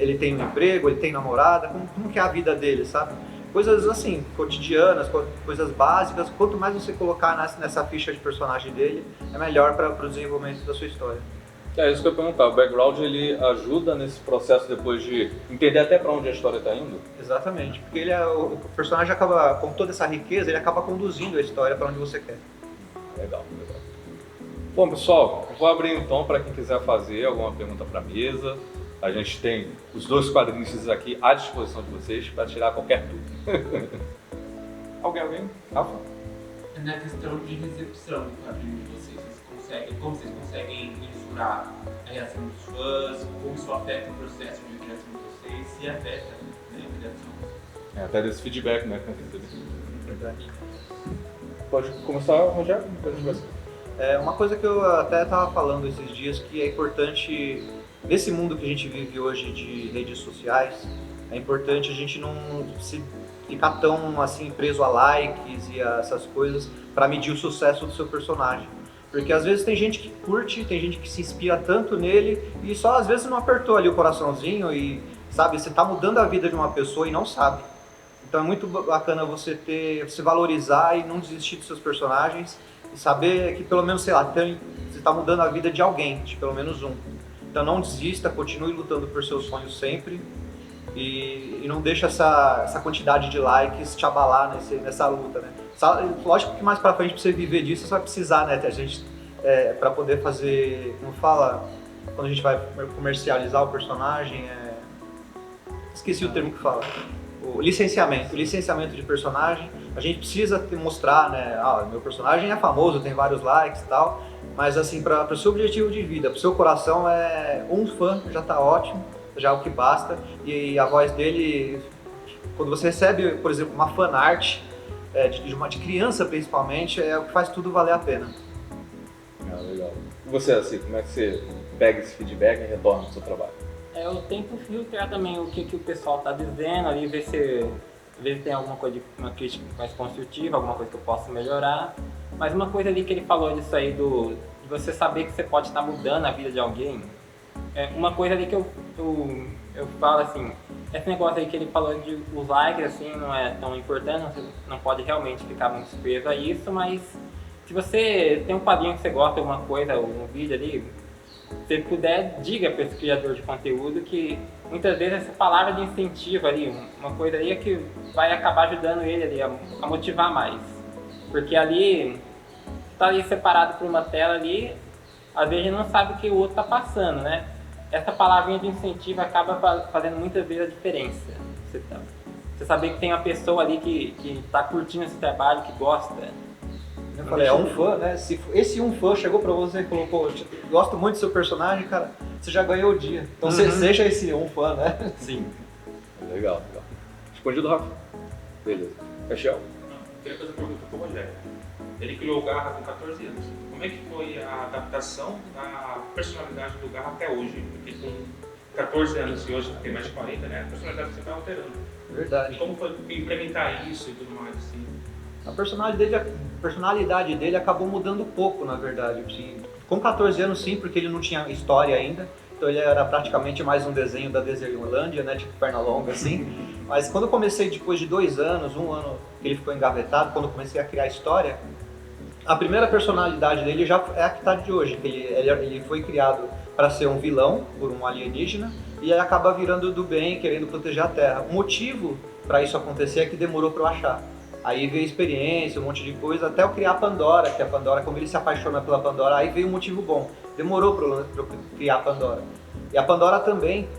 ele tem um emprego, ele tem namorada, como que é a vida dele, sabe? Coisas assim, cotidianas, coisas básicas, quanto mais você colocar nessa ficha de personagem dele, é melhor para o desenvolvimento da sua história. É isso que eu ia perguntar, o background ele ajuda nesse processo depois de entender até para onde a história está indo? Exatamente, porque o personagem acaba, com toda essa riqueza, ele acaba conduzindo a história para onde você quer. Legal, legal. Bom pessoal, eu vou abrir então para quem quiser fazer alguma pergunta para a mesa. A gente tem os 2 quadrinhos aqui à disposição de vocês para tirar qualquer dúvida. Alguém? Rafa? Na questão de recepção do quadrinho de vocês, como vocês conseguem mensurar a reação dos fãs, como isso afeta o processo de criação de vocês, se afeta a criação? Até desse feedback, né? Verdade. Pode começar, Rogério? Uma coisa que eu até estava falando esses dias, que é importante... Nesse mundo que a gente vive hoje de redes sociais, é importante a gente não se ficar tão assim preso a likes e a essas coisas para medir o sucesso do seu personagem. Porque às vezes tem gente que curte, tem gente que se inspira tanto nele e só às vezes não apertou ali o coraçãozinho e, sabe, você tá mudando a vida de uma pessoa e não sabe. Então é muito bacana você valorizar e não desistir dos seus personagens e saber que pelo menos, sei lá, você tá mudando a vida de alguém, de pelo menos um. Então não desista, continue lutando por seus sonhos sempre e não deixe essa quantidade de likes te abalar nessa luta, né? Lógico que mais pra frente, pra você viver disso, você vai precisar, né? A gente, pra poder fazer, como fala, quando a gente vai comercializar o personagem, esqueci o termo que fala, o licenciamento de personagem, a gente precisa mostrar, né? Meu personagem é famoso, tem vários likes e tal, mas assim, para o seu objetivo de vida, para o seu coração, um fã já está ótimo, já é o que basta. E a voz dele, quando você recebe, por exemplo, uma fanart, de criança principalmente, é o que faz tudo valer a pena. Legal. E você, assim, como é que você pega esse feedback e retorna no seu trabalho? Eu tento filtrar também o que o pessoal está dizendo ali, ver se tem alguma coisa, uma crítica mais construtiva, alguma coisa que eu possa melhorar. Mas uma coisa ali que ele falou disso aí, de você saber que você pode estar mudando a vida de alguém, uma coisa ali que eu falo assim, esse negócio aí que ele falou de os likes, assim, não é tão importante, você não pode realmente ficar muito preso a isso, mas se você tem um quadrinho que você gosta de alguma coisa, um vídeo ali, se puder, diga para esse criador de conteúdo que muitas vezes essa palavra de incentivo ali, uma coisa ali é que vai acabar ajudando ele ali a motivar mais. Porque ali, tá ali separado por uma tela ali, às vezes a gente não sabe o que o outro tá passando, né? Essa palavrinha de incentivo acaba fazendo muitas vezes a diferença. Você saber que tem uma pessoa ali que tá curtindo esse trabalho, que gosta. Eu falei, é um fã, né? Se esse um fã chegou pra você e falou, pô, eu gosto muito do seu personagem, cara, você já ganhou o dia. Então você seja esse um fã, né? Sim. Legal. Respondido, Rafa? Beleza. Caxiel? Queria fazer uma pergunta pro Rogério. Ele criou o Garra com 14 anos. Como é que foi a adaptação da personalidade do Garra até hoje? Porque com 14 anos e hoje tem mais de 40, né? A personalidade você vai alterando. Verdade. E como foi implementar isso e tudo mais, assim? A personalidade dele acabou mudando pouco, na verdade. Assim, com 14 anos sim, porque ele não tinha história ainda. Então ele era praticamente mais um desenho da Desenholândia, né? Tipo Pernalonga, assim. Mas quando eu comecei, depois de 2 anos, 1 ano que ele ficou engavetado, quando eu comecei a criar história, a primeira personalidade dele já é a que está de hoje. Que ele foi criado para ser um vilão por um alienígena e aí acaba virando do bem, querendo proteger a Terra. O motivo para isso acontecer é que demorou para eu achar. Aí veio experiência, um monte de coisa, até eu criar a Pandora, que a Pandora, como ele se apaixona pela Pandora, aí veio um motivo bom. Demorou para eu criar a Pandora. E a Pandora também,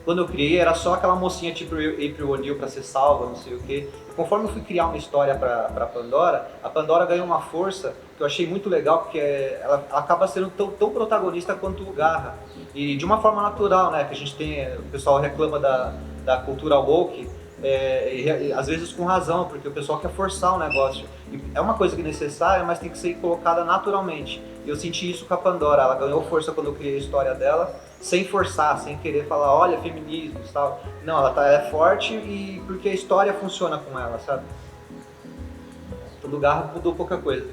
quando eu criei, era só aquela mocinha tipo April O'Neil para ser salva, não sei o quê. E conforme eu fui criar uma história para a Pandora ganhou uma força que eu achei muito legal, porque ela acaba sendo tão protagonista quanto o Garra. E de uma forma natural, né, que a gente tem, o pessoal reclama da cultura woke, e às vezes com razão, porque o pessoal quer forçar o negócio. E é uma coisa que é necessária, mas tem que ser colocada naturalmente. E eu senti isso com a Pandora, ela ganhou força quando eu criei a história dela, sem forçar, sem querer falar, olha, feminismo e tal. Não, ela é forte e porque a história funciona com ela, sabe? O Garra mudou pouca coisa.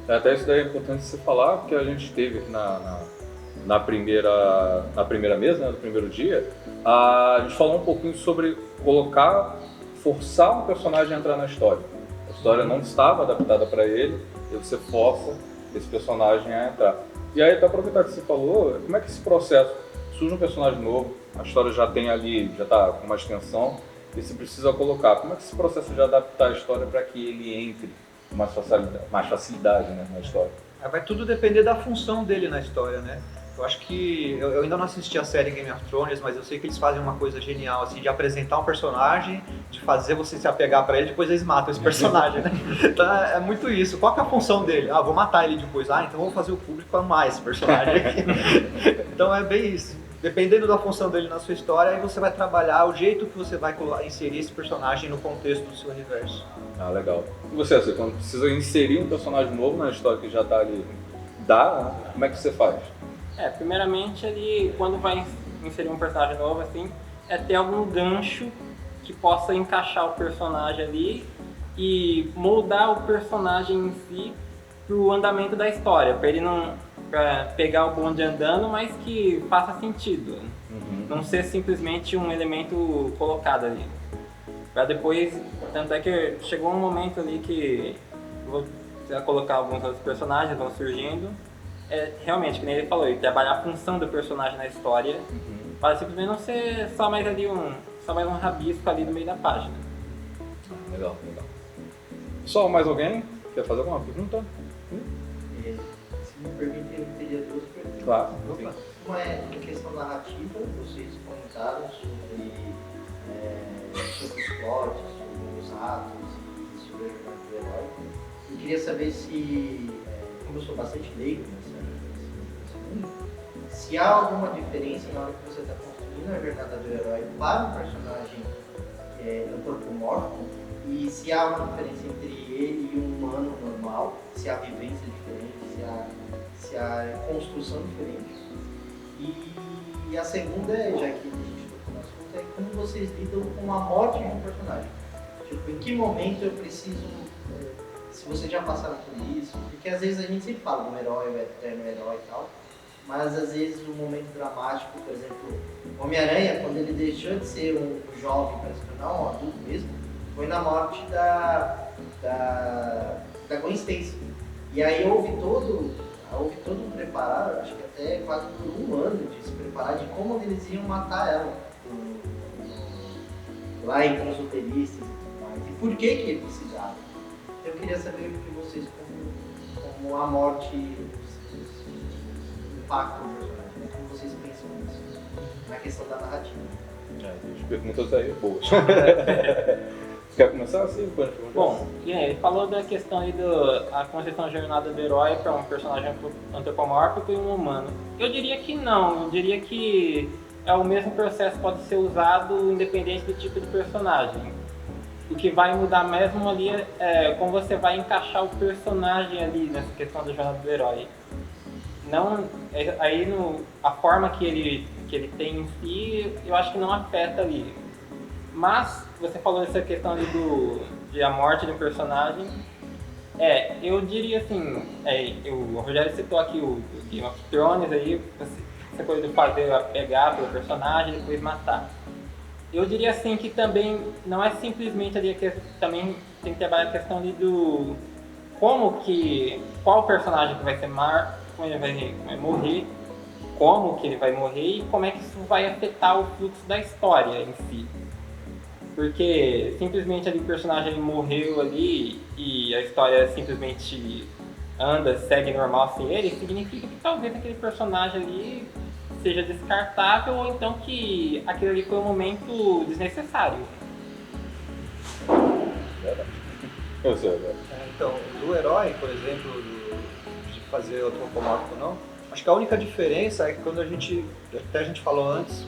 Até isso daí é importante você falar, porque a gente teve aqui na primeira mesa, né, no primeiro dia, a gente falou um pouquinho sobre forçar um personagem a entrar na história. A história não estava adaptada para ele, e você força esse personagem a entrar. E aí, para aproveitar que você falou, como é que esse processo, surge um personagem novo, a história já tem ali, já está com mais tensão, e você precisa colocar, como é que esse processo de adaptar a história para que ele entre com mais facilidade, né, na história? Vai tudo depender da função dele na história, né? Eu acho que, eu ainda não assisti a série Game of Thrones, mas eu sei que eles fazem uma coisa genial, assim, de apresentar um personagem, de fazer você se apegar pra ele, depois eles matam esse personagem, né? Então é muito isso. Qual que é a função dele? Vou matar ele depois. Então vou fazer o público amar esse personagem aqui. Então é bem isso. Dependendo da função dele na sua história, aí você vai trabalhar o jeito que você vai inserir esse personagem no contexto do seu universo. Legal. E você, quando precisa inserir um personagem novo na história que já tá ali, como é que você faz? Primeiramente ali, quando vai inserir um personagem novo, assim, é ter algum gancho que possa encaixar o personagem ali e moldar o personagem em si pro andamento da história, para ele não pegar o bonde andando, mas que faça sentido. Não ser simplesmente um elemento colocado ali. Para depois, tanto é que chegou um momento ali que vou colocar alguns outros personagens, vão surgindo. Realmente, que nem ele falou, trabalhar a função do personagem na história, para simplesmente não ser só mais ali só mais um rabisco ali no meio da página. Legal. Pessoal, mais alguém quer fazer alguma pergunta? Se me permitir, eu teria 2 perguntas. Claro. Uma é em questão narrativa, vocês comentaram sobre os plots, sobre os atos e sobre a jornada do herói. Eu queria saber se, como eu sou bastante leigo nesse mundo, se há alguma diferença na hora que você está construindo a jornada do herói para um personagem antropomórfico e se há uma diferença entre ele e um humano normal, se há vivência diferente, se há construção diferente. E a segunda já que a gente tocou no assunto, é como vocês lidam com a morte de um personagem. Tipo, em que momento eu preciso, se vocês já passaram por isso, porque às vezes a gente sempre fala do herói, o eterno herói e tal, mas às vezes um momento dramático, por exemplo, Homem-Aranha, quando ele deixou de ser um jovem para se tornar um adulto mesmo, foi na morte da Gwen Stacy. E aí houve todo um preparo, acho que até quase por um ano de se preparar de como eles iam matar ela. Lá entre os roteiristas e tudo mais. E por que ele precisava? Eu queria saber o que vocês, como a morte impacta o personagem, né? Como vocês pensam nisso, na questão da narrativa. As perguntas aí boas. Você quer começar assim? Bom, ele falou da questão aí da construção da jornada do herói para um personagem antropomórfico e um humano. Eu diria que não, eu diria que o mesmo processo pode ser usado independente do tipo de personagem. O que vai mudar mesmo ali é como você vai encaixar o personagem ali nessa questão da jornada do herói. Não, aí a forma que ele tem em si, eu acho que não afeta ali. Mas você falou dessa questão ali de a morte de um personagem. Eu diria assim, o Rogério citou aqui o Game of Thrones aí, essa coisa de fazer pegar pelo personagem e depois matar. Eu diria assim que também não é simplesmente ali também tem que trabalhar a questão ali do qual personagem que vai ser como ele vai morrer, como que ele vai morrer e como é que isso vai afetar o fluxo da história em si. Porque simplesmente ali o personagem morreu ali e a história simplesmente segue normal sem ele, significa que talvez aquele personagem ali seja descartável ou então que aquilo ali foi um momento desnecessário. Então, do herói, por exemplo, de fazer o antropomórfico ou não, acho que a única diferença é que quando a gente falou antes,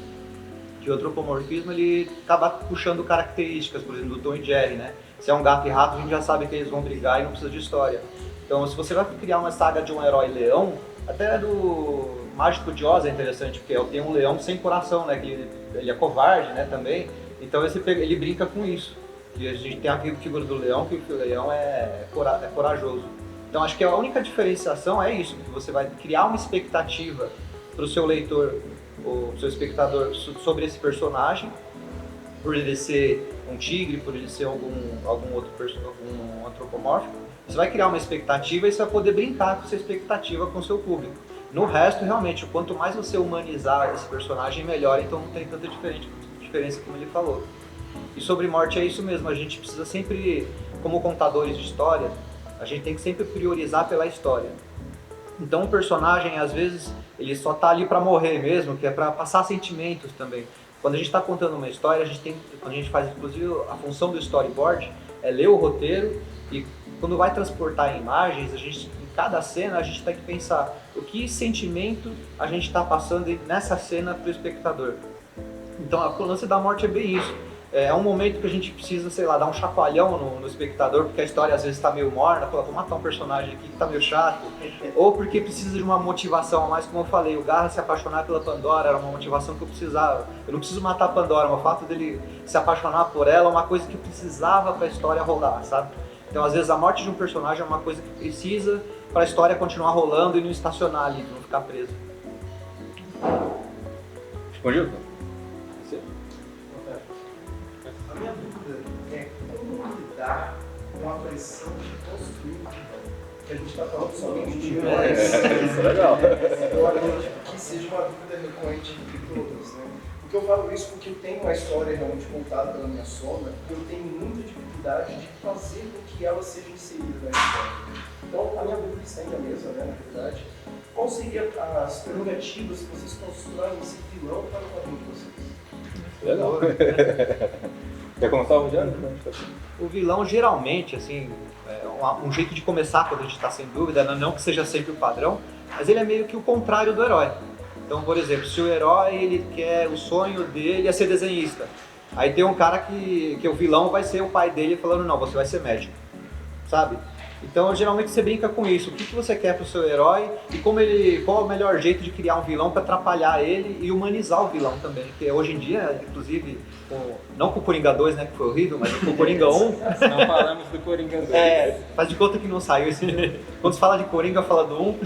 que o antropomorfismo ele acaba puxando características, por exemplo, do Tom e Jerry, né? Se é um gato e rato, a gente já sabe que eles vão brigar e não precisa de história. Então, se você vai criar uma saga de um herói leão, até do Mágico de Oz é interessante, porque tem um leão sem coração, né? Que ele é covarde, né, também. Então ele brinca com isso. E a gente tem a figura do leão, que o leão é corajoso. Então acho que a única diferenciação é isso, que você vai criar uma expectativa para o seu leitor, ou seu espectador, sobre esse personagem, por ele ser um tigre, por ele ser algum antropomórfico. Você vai criar uma expectativa e você vai poder brincar com essa expectativa com o seu público. No resto, realmente, quanto mais você humanizar esse personagem, melhor, então não tem tanta diferença como ele falou. E sobre morte é isso mesmo, a gente precisa sempre, como contadores de história, a gente tem que sempre priorizar pela história. Então o personagem, às vezes, ele só tá ali para morrer mesmo, que é para passar sentimentos também. Quando a gente está contando uma história, quando a gente faz, inclusive, a função do storyboard é ler o roteiro e quando vai transportar imagens, em cada cena a gente tem que pensar o que sentimento a gente está passando nessa cena para o espectador. Então a lance da morte é bem isso. É um momento que a gente precisa, sei lá, dar um chacoalhão no espectador, porque a história às vezes está meio morna, vou matar um personagem aqui que está meio chato, ou porque precisa de uma motivação a mais, como eu falei, o Garra se apaixonar pela Pandora era uma motivação que eu precisava. Eu não preciso matar a Pandora, mas o fato dele se apaixonar por ela é uma coisa que eu precisava para a história rolar, sabe? Então às vezes a morte de um personagem é uma coisa que precisa para a história continuar rolando e não estacionar ali, não ficar preso. Respondido? A minha dúvida é como lidar com a pressão de construir um vilão. Que a gente está falando somente de heróis. Isso é legal. Eu acredito que seja uma dúvida recorrente entre todos, né? Porque eu falo isso porque eu tenho uma história realmente contada pela minha sogra e eu tenho muita dificuldade de fazer com que ela seja inserida na história. Então, a minha dúvida está ainda mesa, né, na verdade. Quais seriam as prerrogativas que vocês constroem esse vilão para o quadrinho de vocês? Legal. Quer começar, Rogério? O vilão, geralmente, assim, um jeito de começar quando a gente está sem dúvida, não que seja sempre o padrão, mas ele é meio que o contrário do herói. Então, por exemplo, se o herói, o sonho dele é ser desenhista, aí tem um cara que o vilão vai ser o pai dele falando, não, você vai ser médico, sabe? Então, geralmente você brinca com isso. O que você quer pro seu herói e qual é o melhor jeito de criar um vilão para atrapalhar ele e humanizar o vilão também. Porque hoje em dia, inclusive, não com o Coringa 2, né, que foi horrível, mas com o Coringa 1. Não falamos do Coringa 2. Faz de conta que não saiu esse filme. Quando se fala de Coringa, fala do 1,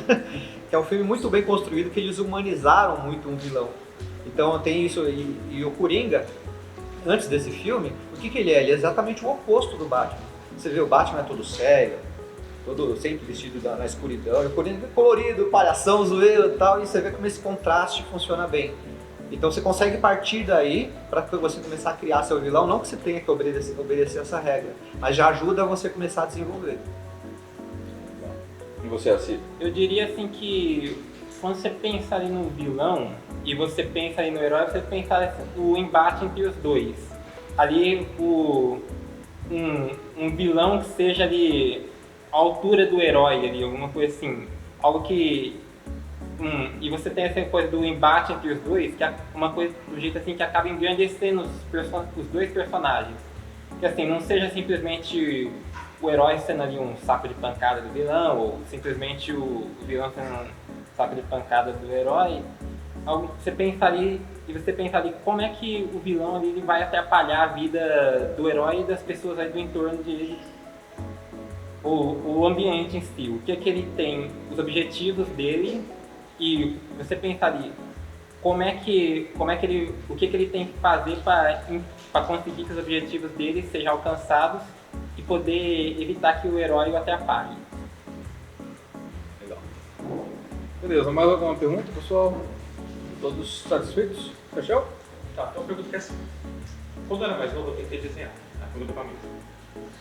que é um filme muito bem construído, que eles humanizaram muito um vilão. Então tem isso, e o Coringa, antes desse filme, o que ele é? Ele é exatamente o oposto do Batman. Você vê, o Batman é todo sério, todo sempre vestido na escuridão, e o Coringa é colorido, palhação, zoeiro e tal, e você vê como esse contraste funciona bem. Então você consegue partir daí para você começar a criar seu vilão, não que você tenha que obedecer essa regra, mas já ajuda você a começar a desenvolver. E você, Assi? Eu diria assim que quando você pensa ali no vilão e você pensa ali no herói, você pensa no embate entre os dois. Ali um vilão que seja ali a altura do herói ali, alguma coisa assim, algo que e você tem essa coisa do embate entre os dois, que é uma coisa do jeito assim que acaba engrandecendo os dois personagens. Que assim, não seja simplesmente o herói sendo ali um saco de pancada do vilão, ou simplesmente o vilão sendo um saco de pancada do herói. Você pensa ali como é que o vilão ali, ele vai atrapalhar a vida do herói e das pessoas aí do entorno dele, o ambiente em si, o que é que ele tem, os objetivos dele, e você pensa ali o que ele tem que fazer para conseguir que os objetivos dele sejam alcançados e poder evitar que o herói o atrapalhe. Legal. Beleza, mais alguma pergunta, pessoal? Todos satisfeitos? Fechou? Tá, então eu pergunto que assim, quando eu era mais novo eu tentei desenhar, pergunta pra mim.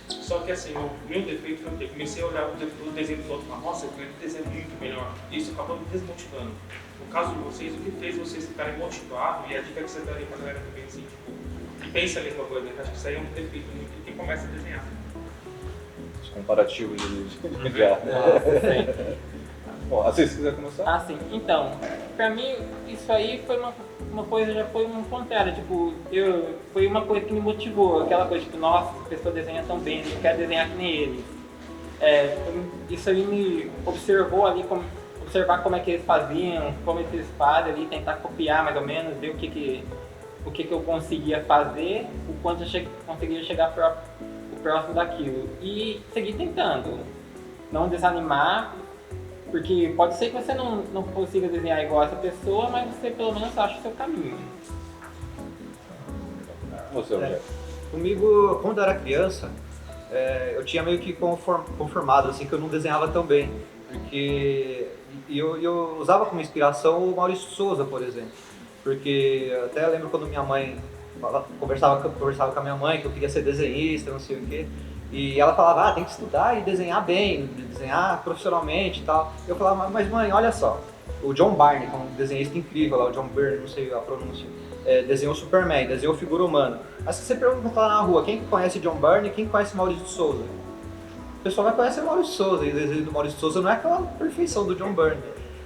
Só que assim, o meu defeito foi o quê? Comecei a olhar o desenho dos outros e falar, nossa, eu queria um desenho muito melhor. E isso acabou me desmotivando. No caso de vocês, o que fez vocês ficarem motivados? E a dica que você daria pra galera também, assim, tipo, que pensa a mesma coisa, né? Acho que isso aí é um defeito muito de quem começa a desenhar. Os comparativos de arte. Bom, assim, se quiser começar. Ah, sim. Então, pra mim, isso aí foi uma coisa, já foi um contrário. Tipo, foi uma coisa que me motivou. Aquela coisa, tipo, nossa, essa pessoa desenha tão bem, eu quero desenhar que nem ele. Isso aí me observar como é que eles faziam, como eles fazem ali, tentar copiar mais ou menos, ver o que eu conseguia fazer, o quanto eu conseguia chegar próximo daquilo. E seguir tentando. Não desanimar. Porque pode ser que você não consiga desenhar igual essa pessoa, mas você pelo menos acha o seu caminho. Você, Rogério? Comigo, quando eu era criança, eu tinha meio que conformado assim, que eu não desenhava tão bem. Porque eu usava como inspiração o Maurício de Souza, por exemplo. Porque eu até lembro quando minha mãe conversava com a minha mãe que eu queria ser desenhista, não sei o quê. E ela falava, tem que estudar e desenhar bem, desenhar profissionalmente e tal. Eu falava, mas mãe, olha só, o John Byrne, que é um desenhista incrível lá, o John Byrne, não sei a pronúncia, desenhou o Superman, desenhou figura humana. Mas se você perguntar lá na rua, quem conhece John Byrne e quem conhece Maurício de Souza? O pessoal vai conhecer Maurício de Souza, e o desenho do Maurício de Souza não é aquela perfeição do John Byrne.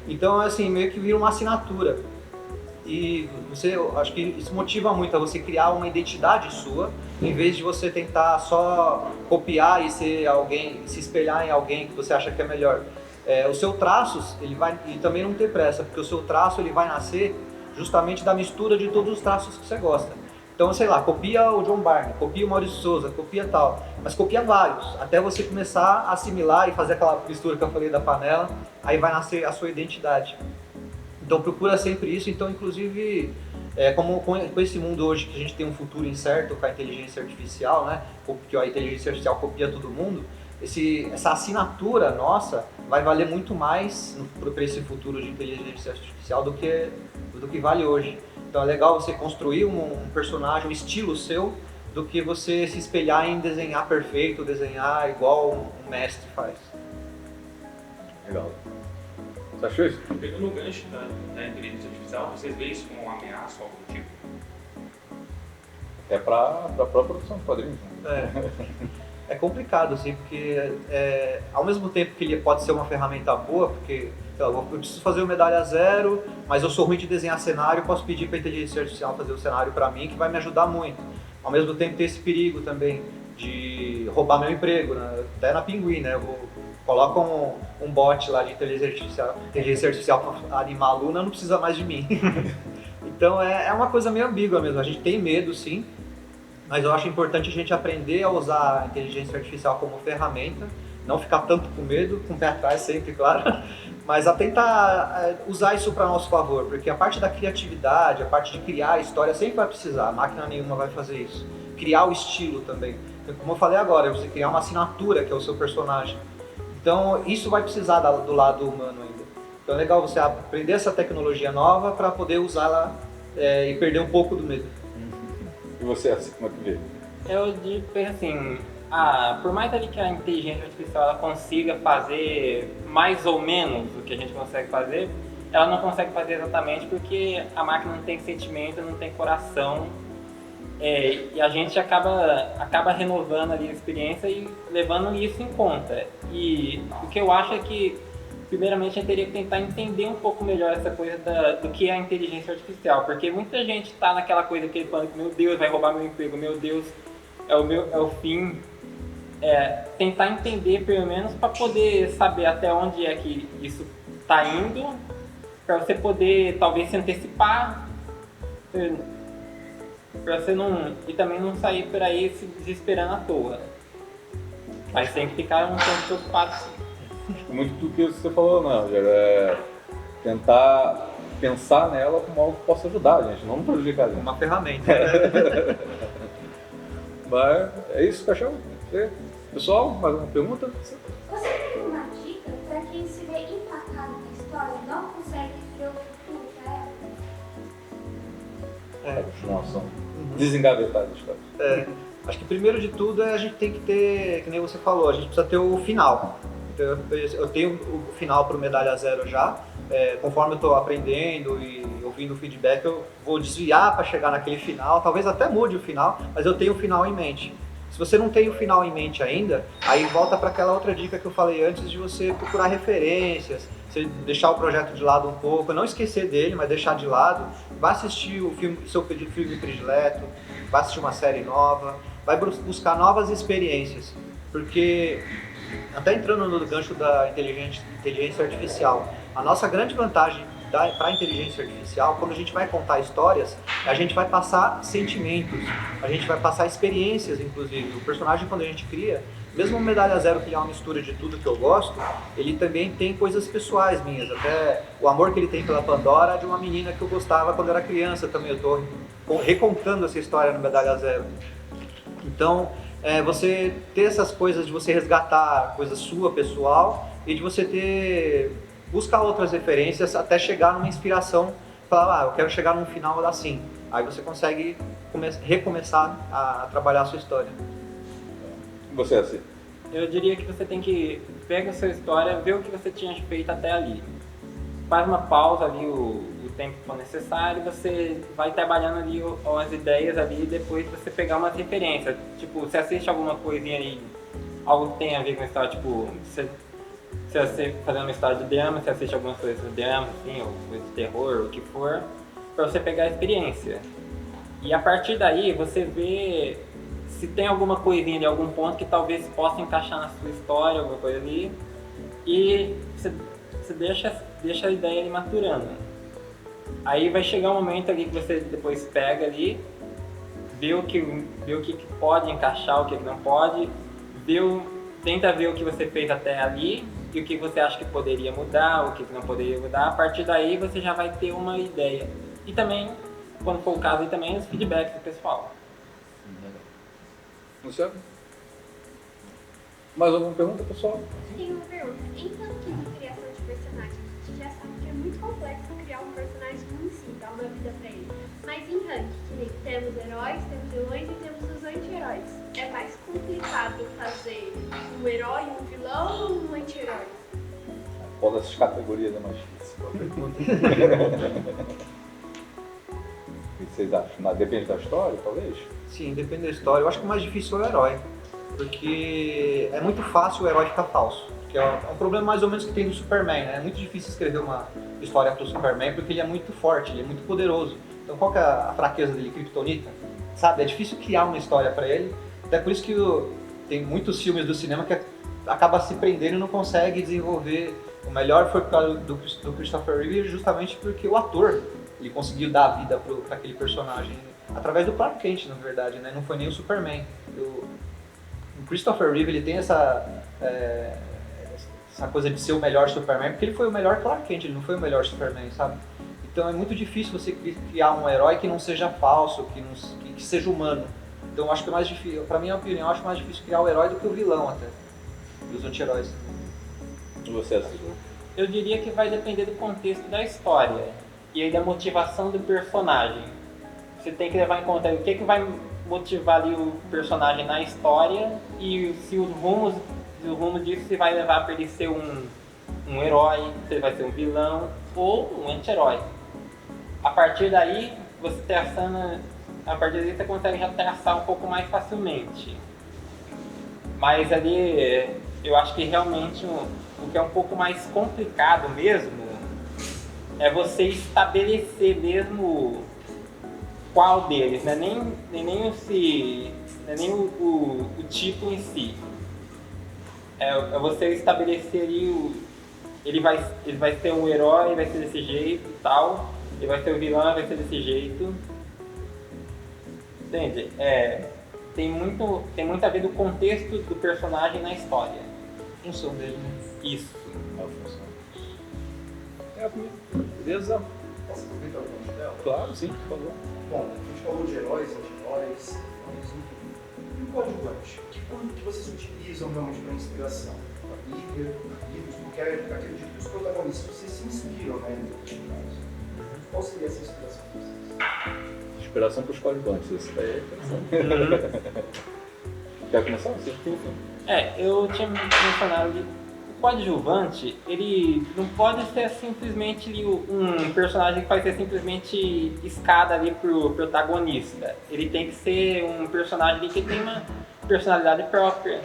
Então, assim, meio que vira uma assinatura. E eu acho que isso motiva muito a você criar uma identidade sua, em vez de você tentar só copiar e ser alguém, se espelhar em alguém que você acha que é melhor. O seu traço, e também não ter pressa, porque o seu traço ele vai nascer justamente da mistura de todos os traços que você gosta. Então, sei lá, copia o John Byrne, copia o Maurício de Souza, copia tal, mas copia vários, até você começar a assimilar e fazer aquela mistura que eu falei da panela, aí vai nascer a sua identidade. Então procura sempre isso. Então, inclusive, como com esse mundo hoje que a gente tem um futuro incerto com a inteligência artificial, né? Porque a inteligência artificial copia todo mundo, essa assinatura nossa vai valer muito mais para esse futuro de inteligência artificial do que vale hoje. Então é legal você construir um personagem, um estilo seu, do que você se espelhar em desenhar perfeito, desenhar igual um mestre faz. Legal. Você achou isso? Pegando o gancho da inteligência artificial, vocês veem isso como uma ameaça ou algo do tipo? É para a própria produção de quadrinhos. É complicado, assim, porque ao mesmo tempo que ele pode ser uma ferramenta boa, porque eu preciso fazer o medalha zero, mas eu sou ruim de desenhar cenário, posso pedir para a inteligência artificial fazer o cenário para mim, que vai me ajudar muito. Ao mesmo tempo tem esse perigo também, de roubar meu emprego, né? Até na Pinguim, né? Coloca um bot lá de inteligência artificial para animar a Luna, não precisa mais de mim. Então é uma coisa meio ambígua mesmo, a gente tem medo sim, mas eu acho importante a gente aprender a usar a inteligência artificial como ferramenta, não ficar tanto com medo, com o pé atrás sempre, claro, mas a tentar usar isso para nosso favor, porque a parte da criatividade, a parte de criar a história sempre vai precisar, máquina nenhuma vai fazer isso. Criar o estilo também, como eu falei agora, você criar uma assinatura que é o seu personagem. Então isso vai precisar do lado humano ainda. Então é legal você aprender essa tecnologia nova para poder usá-la e perder um pouco do medo. E você, assim, como é que vê? Eu digo assim, por mais ali que a inteligência artificial ela consiga fazer mais ou menos o que a gente consegue fazer, ela não consegue fazer exatamente porque a máquina não tem sentimento, não tem coração, e a gente acaba renovando ali a experiência e levando isso em conta. E o que eu acho é que, primeiramente, a gente teria que tentar entender um pouco melhor essa coisa do que é a inteligência artificial, porque muita gente está naquela coisa, aquele pânico, meu Deus, vai roubar meu emprego, meu Deus, é o fim. Tentar entender, pelo menos, para poder saber até onde é que isso está indo, para você poder, talvez, se antecipar, para você não... E também não sair por aí se desesperando à toa. Mas tem que ficar um tempo preocupado, sim. Muito do que você falou, não, é tentar pensar nela como algo que possa ajudar a gente, não prejudicar a gente. Uma ferramenta. Mas é isso, Caixão. Pessoal, mais uma pergunta? Você tem uma dica para quem se vê empacado na história e não consegue ver o futuro para ela? A continuação. Desengavetar a história. Acho que primeiro de tudo a gente tem que ter, que nem você falou, a gente precisa ter o final. Eu tenho o final para o Medalha Zero já, conforme eu estou aprendendo e ouvindo o feedback, eu vou desviar para chegar naquele final, talvez até mude o final, mas eu tenho o final em mente. Se você não tem o final em mente ainda, aí volta para aquela outra dica que eu falei antes de você procurar referências, você deixar o projeto de lado um pouco, não esquecer dele, mas deixar de lado, vai assistir o seu filme predileto, vai assistir uma série nova, vai buscar novas experiências, porque até entrando no gancho da inteligência artificial, a nossa grande vantagem para a inteligência artificial, quando a gente vai contar histórias, a gente vai passar sentimentos, a gente vai passar experiências, inclusive. O personagem, quando a gente cria, mesmo o Medalha Zero, que é uma mistura de tudo que eu gosto, ele também tem coisas pessoais minhas. Até o amor que ele tem pela Pandora é de uma menina que eu gostava quando era criança também. Eu estou recontando essa história no Medalha Zero. Então, você ter essas coisas de você resgatar coisa sua, pessoal, e de você buscar outras referências até chegar numa inspiração, falar, eu quero chegar num final assim. Aí você consegue recomeçar a trabalhar a sua história. Você, assim? Eu diria que você tem que pegar a sua história, ver o que você tinha feito até ali. Faz uma pausa ali, o tempo que for necessário, você vai trabalhando ali as ideias ali e depois você pegar umas referências. Tipo, você assiste alguma coisinha ali, algo que tem a ver com a história, tipo, se você fazer uma história de drama, você assiste algumas coisas de drama, assim, ou coisas de terror, o que for, pra você pegar a experiência. E a partir daí, você vê se tem alguma coisinha de algum ponto que talvez possa encaixar na sua história, alguma coisa ali, e você deixa a ideia ali maturando. Aí vai chegar um momento ali que você depois pega ali, vê o que pode encaixar, o que não pode, tenta ver o que você fez até ali, e o que você acha que poderia mudar, o que não poderia mudar. A partir daí você já vai ter uma ideia. E também, quando for o caso, e também os feedbacks do pessoal. Luciano? Mais alguma pergunta, pessoal? Tenho uma pergunta. Em ranking de criação de personagens, a gente já sabe que é muito complexo criar um personagem em si, dar uma vida pra ele. Mas em ranking, temos heróis, temos vilões e temos os anti-heróis. É mais complicado fazer um herói, um vilão ou um anti-herói? Qual dessas categorias é mais difícil? O que vocês acham? Depende da história, talvez? Sim, depende da história. Eu acho que o mais difícil é o herói, porque é muito fácil o herói ficar falso. Que é um problema mais ou menos que tem no Superman, né? É muito difícil escrever uma história pro Superman porque ele é muito forte, ele é muito poderoso. Então qual que é a fraqueza dele? Kryptonita? sabe? É difícil criar uma história para ele. Até por isso que tem muitos filmes do cinema que acaba se prendendo e não consegue desenvolver. O melhor foi por causa do Christopher Reeve, justamente porque o ator ele conseguiu dar a vida para aquele personagem através do Clark Kent, na verdade, né? Não foi nem o Superman. O Christopher Reeve ele tem essa coisa de ser o melhor Superman, porque ele foi o melhor Clark Kent, ele não foi o melhor Superman, sabe? Então é muito difícil você criar um herói que não seja falso, que seja humano. Então eu acho que é mais difícil, pra minha opinião, eu acho mais difícil criar o herói do que o vilão até. E os anti-heróis. E você, Cid? Eu diria que vai depender do contexto da história e aí da motivação do personagem. Você tem que levar em conta o que vai motivar ali o personagem na história e se o rumo disso se vai levar para ele ser um herói, se ele vai ser um vilão ou um anti-herói. A partir daí, você consegue já traçar um pouco mais facilmente. Mas ali, eu acho que realmente o que é um pouco mais complicado mesmo é você estabelecer mesmo qual deles, não é nem o tipo em si. É você estabelecer ali ele vai ser um herói, vai ser desse jeito e tal, ele vai ser o vilão, vai ser desse jeito. Entende? Tem muito a ver do contexto do personagem na história. A função dele, né? Isso. Beleza? Posso aproveitar o gancho dela? Claro, sim, por favor. Bom, a gente falou de heróis, anti-heróis, enfim. E o coadjuvante? Que pano que vocês utilizam realmente para inspiração? A Bíblia, livros, porque acredito que os protagonistas vocês se inspiram, né? Qual seria essa inspiração de vocês? Inspiração para os coadjuvantes, isso daí é interessante. Quer começar? Sim. Eu tinha mencionado ali, o coadjuvante, ele não pode ser simplesmente ali um personagem que vai ser simplesmente escada ali pro protagonista. Ele tem que ser um personagem ali que tem uma personalidade própria,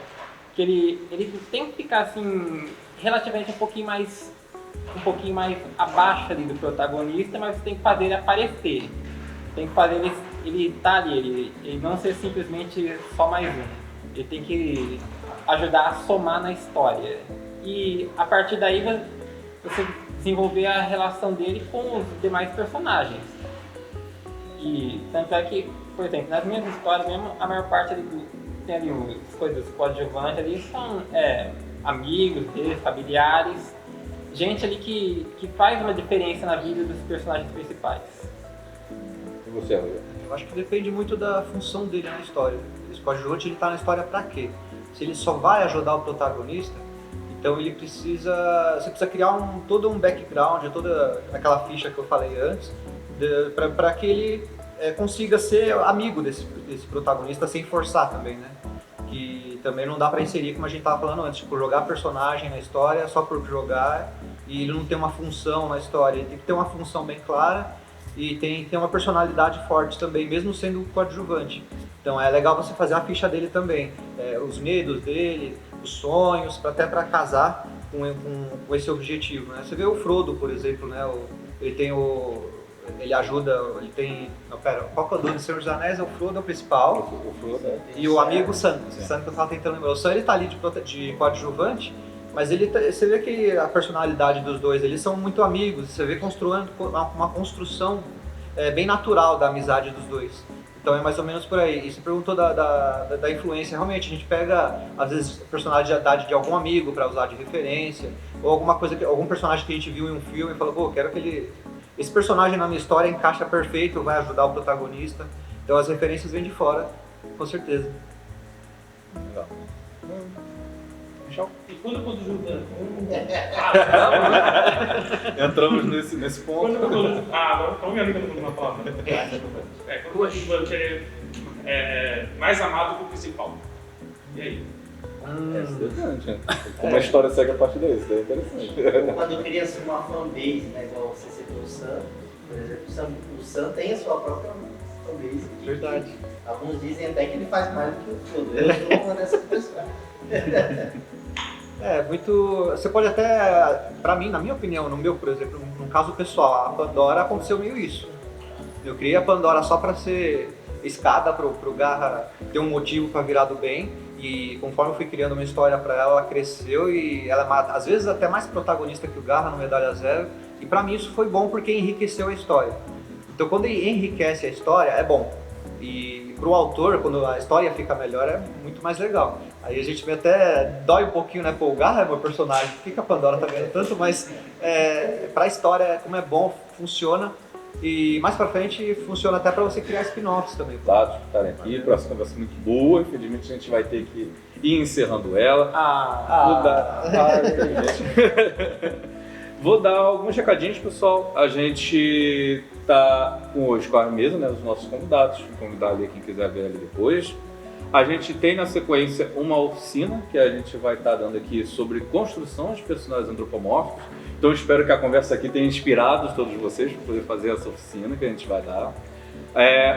que ele tem que ficar assim, relativamente um pouquinho mais abaixo ali do protagonista, mas você tem que fazer ele aparecer. Tem que fazer ele estar ali, ele não ser simplesmente só mais um. Ele tem que ajudar a somar na história. E a partir daí você desenvolver a relação dele com os demais personagens. E tanto é que, por exemplo, nas minhas histórias mesmo, a maior parte ali tem ali as coisas coadjuvantes ali são amigos deles, familiares, gente ali que faz uma diferença na vida dos personagens principais. E você, Rogério? Eu acho que depende muito da função dele na história. Esse coadjuvante ele tá na história pra quê? Se ele só vai ajudar o protagonista, então você precisa criar todo um background, toda aquela ficha que eu falei antes, para que ele consiga ser amigo desse protagonista sem forçar também, né? Que também não dá para inserir, como a gente tava falando antes, tipo, jogar personagem na história só por jogar e ele não tem uma função na história, ele tem que ter uma função bem clara e tem uma personalidade forte também, mesmo sendo coadjuvante. Então é legal você fazer a ficha dele também, os medos dele, os sonhos, até para casar com esse objetivo, né? Você vê o Frodo, por exemplo, né? Ele ajuda, ele tem... Não, pera, qual que é o do Senhor dos Anéis? É o Frodo, é o principal. O Frodo, E o amigo Sam, Sam que eu tava tentando lembrar. O Sam ele tá ali de coadjuvante, mas você vê que a personalidade dos dois, eles são muito amigos, você vê construindo uma construção bem natural da amizade dos dois. Então é mais ou menos por aí. E você perguntou da influência, realmente a gente pega às vezes a personalidade de algum amigo para usar de referência, ou algum personagem que a gente viu em um filme e falou, pô, quero que esse personagem na minha história encaixa perfeito, vai ajudar o protagonista. Então as referências vêm de fora, com certeza. Legal. E quando coadjuvante? Entramos nesse ponto. Agora estão me ligando uma palavra. Quando o coadjuvante é mais amado que o principal. E aí? Interessante. Como a história segue a partir daí, isso é interessante. Quando cria assim, uma fanbase, né, igual você citou o Sam, por exemplo, o Sam tem a sua própria fanbase. Verdade. Alguns dizem até que ele faz mais do que o Frodo. Eu sou uma dessas pessoas. Você pode até, pra mim, na minha opinião, por exemplo, no caso pessoal, a Pandora aconteceu meio isso. Eu criei a Pandora só pra ser escada pro Garra ter um motivo para virar do bem. E conforme eu fui criando uma história para ela cresceu e ela é às vezes até mais protagonista que o Garra no Medalha Zero. E para mim isso foi bom porque enriqueceu a história. Então quando ele enriquece a história é bom. E pro autor, quando a história fica melhor, é muito mais legal. Aí a gente até dói um pouquinho, né? Pô, o Garra é meu personagem, por que a Pandora tá ganhando tanto? Mas pra história, como é bom, funciona. E mais pra frente funciona até pra você criar spin-offs também. Dados por estarem aqui, próxima conversa muito boa. Infelizmente a gente vai ter que ir encerrando ela. Vou dar alguns recadinhos, pessoal. A gente tá hoje com a mesa, né? Os nossos convidados. Vou convidar ali quem quiser ver ali depois. A gente tem na sequência uma oficina que a gente vai estar dando aqui sobre construção de personagens antropomórficos. Então espero que a conversa aqui tenha inspirado todos vocês para poder fazer essa oficina que a gente vai dar.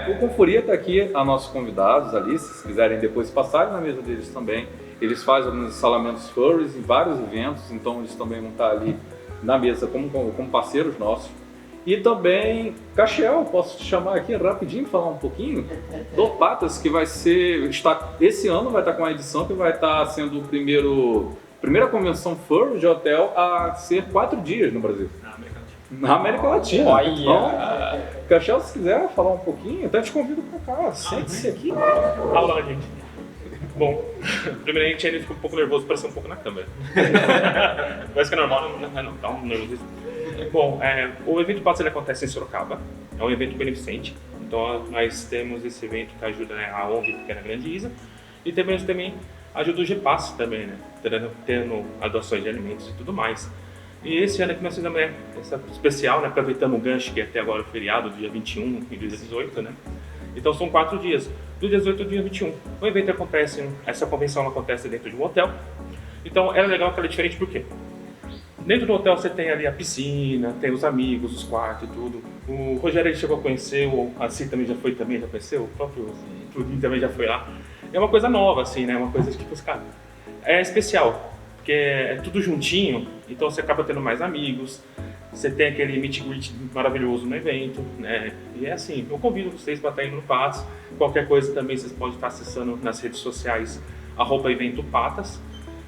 O Confuria está aqui a nossos convidados ali, se quiserem depois passarem na mesa deles também. Eles fazem alguns ensalamentos furries em vários eventos, então eles também vão estar ali na mesa como parceiros nossos. E também, Caxiel, posso te chamar aqui rapidinho, falar um pouquinho do Patas, que vai ser, esse ano vai estar com a edição que vai estar sendo primeira convenção furry de hotel a ser 4 dias no Brasil. Na América Latina. Então, Caxiel, se quiser falar um pouquinho, até te convido para cá, sente-se aqui. Olá, gente. Bom, primeiramente ele ficou um pouco nervoso, pareceu um pouco na câmera. Mas que é normal, não, dá um nervosismo. Bom, o evento Patas ele acontece em Sorocaba, é um evento beneficente, então nós temos esse evento que ajuda, né, a ONG Pequena Grande Isa e também ajuda o GPAS também, né, tendo doações de alimentos e tudo mais. E esse ano aqui nós fizemos essa especial, né, aproveitando o gancho que até agora é o feriado, dia 21 e dia 18, né, então são 4 dias, do dia 18 ao dia 21. O evento acontece, essa convenção acontece dentro de um hotel, então ela é legal que ela é diferente por quê? Dentro do hotel você tem ali a piscina, tem os amigos, os quartos e tudo. O Rogério ele chegou a conhecer, a Cí também já conheceu, o próprio Trudinho também já foi lá. É uma coisa nova, assim, né? Uma coisa que, tipo, cara, é especial, porque é tudo juntinho, então você acaba tendo mais amigos, você tem aquele meet and greet maravilhoso no evento, né? E é assim, eu convido vocês para estar indo no Patas. Qualquer coisa também vocês podem estar acessando nas redes sociais, @eventopatas.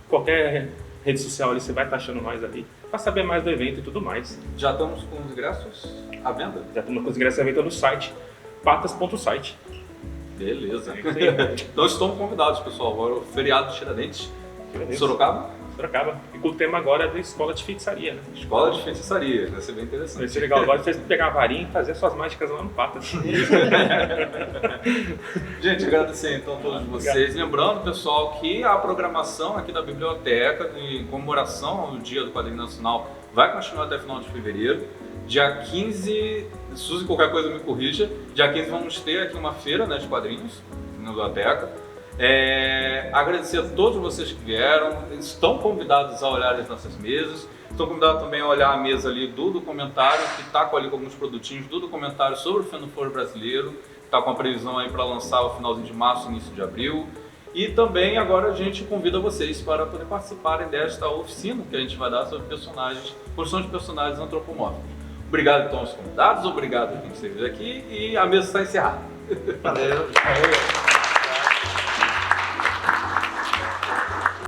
Qualquer rede social ali, você vai estar achando nós ali, para saber mais do evento e tudo mais. Já estamos com os ingressos à venda? Já estamos com os ingressos à venda no site, patas.site. Beleza. Então estão convidados, pessoal. Agora o feriado de Tiradentes, Sorocaba. E com o tema agora é da escola de feitiçaria, né? Escola de feitiçaria, vai ser bem interessante. Vai ser legal. Agora vocês pegar a varinha e fazer suas mágicas lá no Patas. Gente, agradecer então a todos vocês. Lembrando, pessoal, que a programação aqui da biblioteca, em comemoração ao Dia do Quadrinho Nacional, vai continuar até final de fevereiro. Dia 15, Suzy, qualquer coisa me corrija, dia 15 vamos ter aqui uma feira, né, de quadrinhos na biblioteca. Agradecer a todos vocês que vieram, estão convidados a olhar as nossas mesas, estão convidados também a olhar a mesa ali do documentário, que está ali com alguns produtinhos do documentário sobre o fenômeno brasileiro, está com a previsão aí para lançar no finalzinho de março, início de abril. E também agora a gente convida vocês para poder participarem desta oficina que a gente vai dar sobre construção de personagens antropomórficos. Obrigado então aos convidados, obrigado a quem esteve aqui e a mesa está encerrada. Valeu.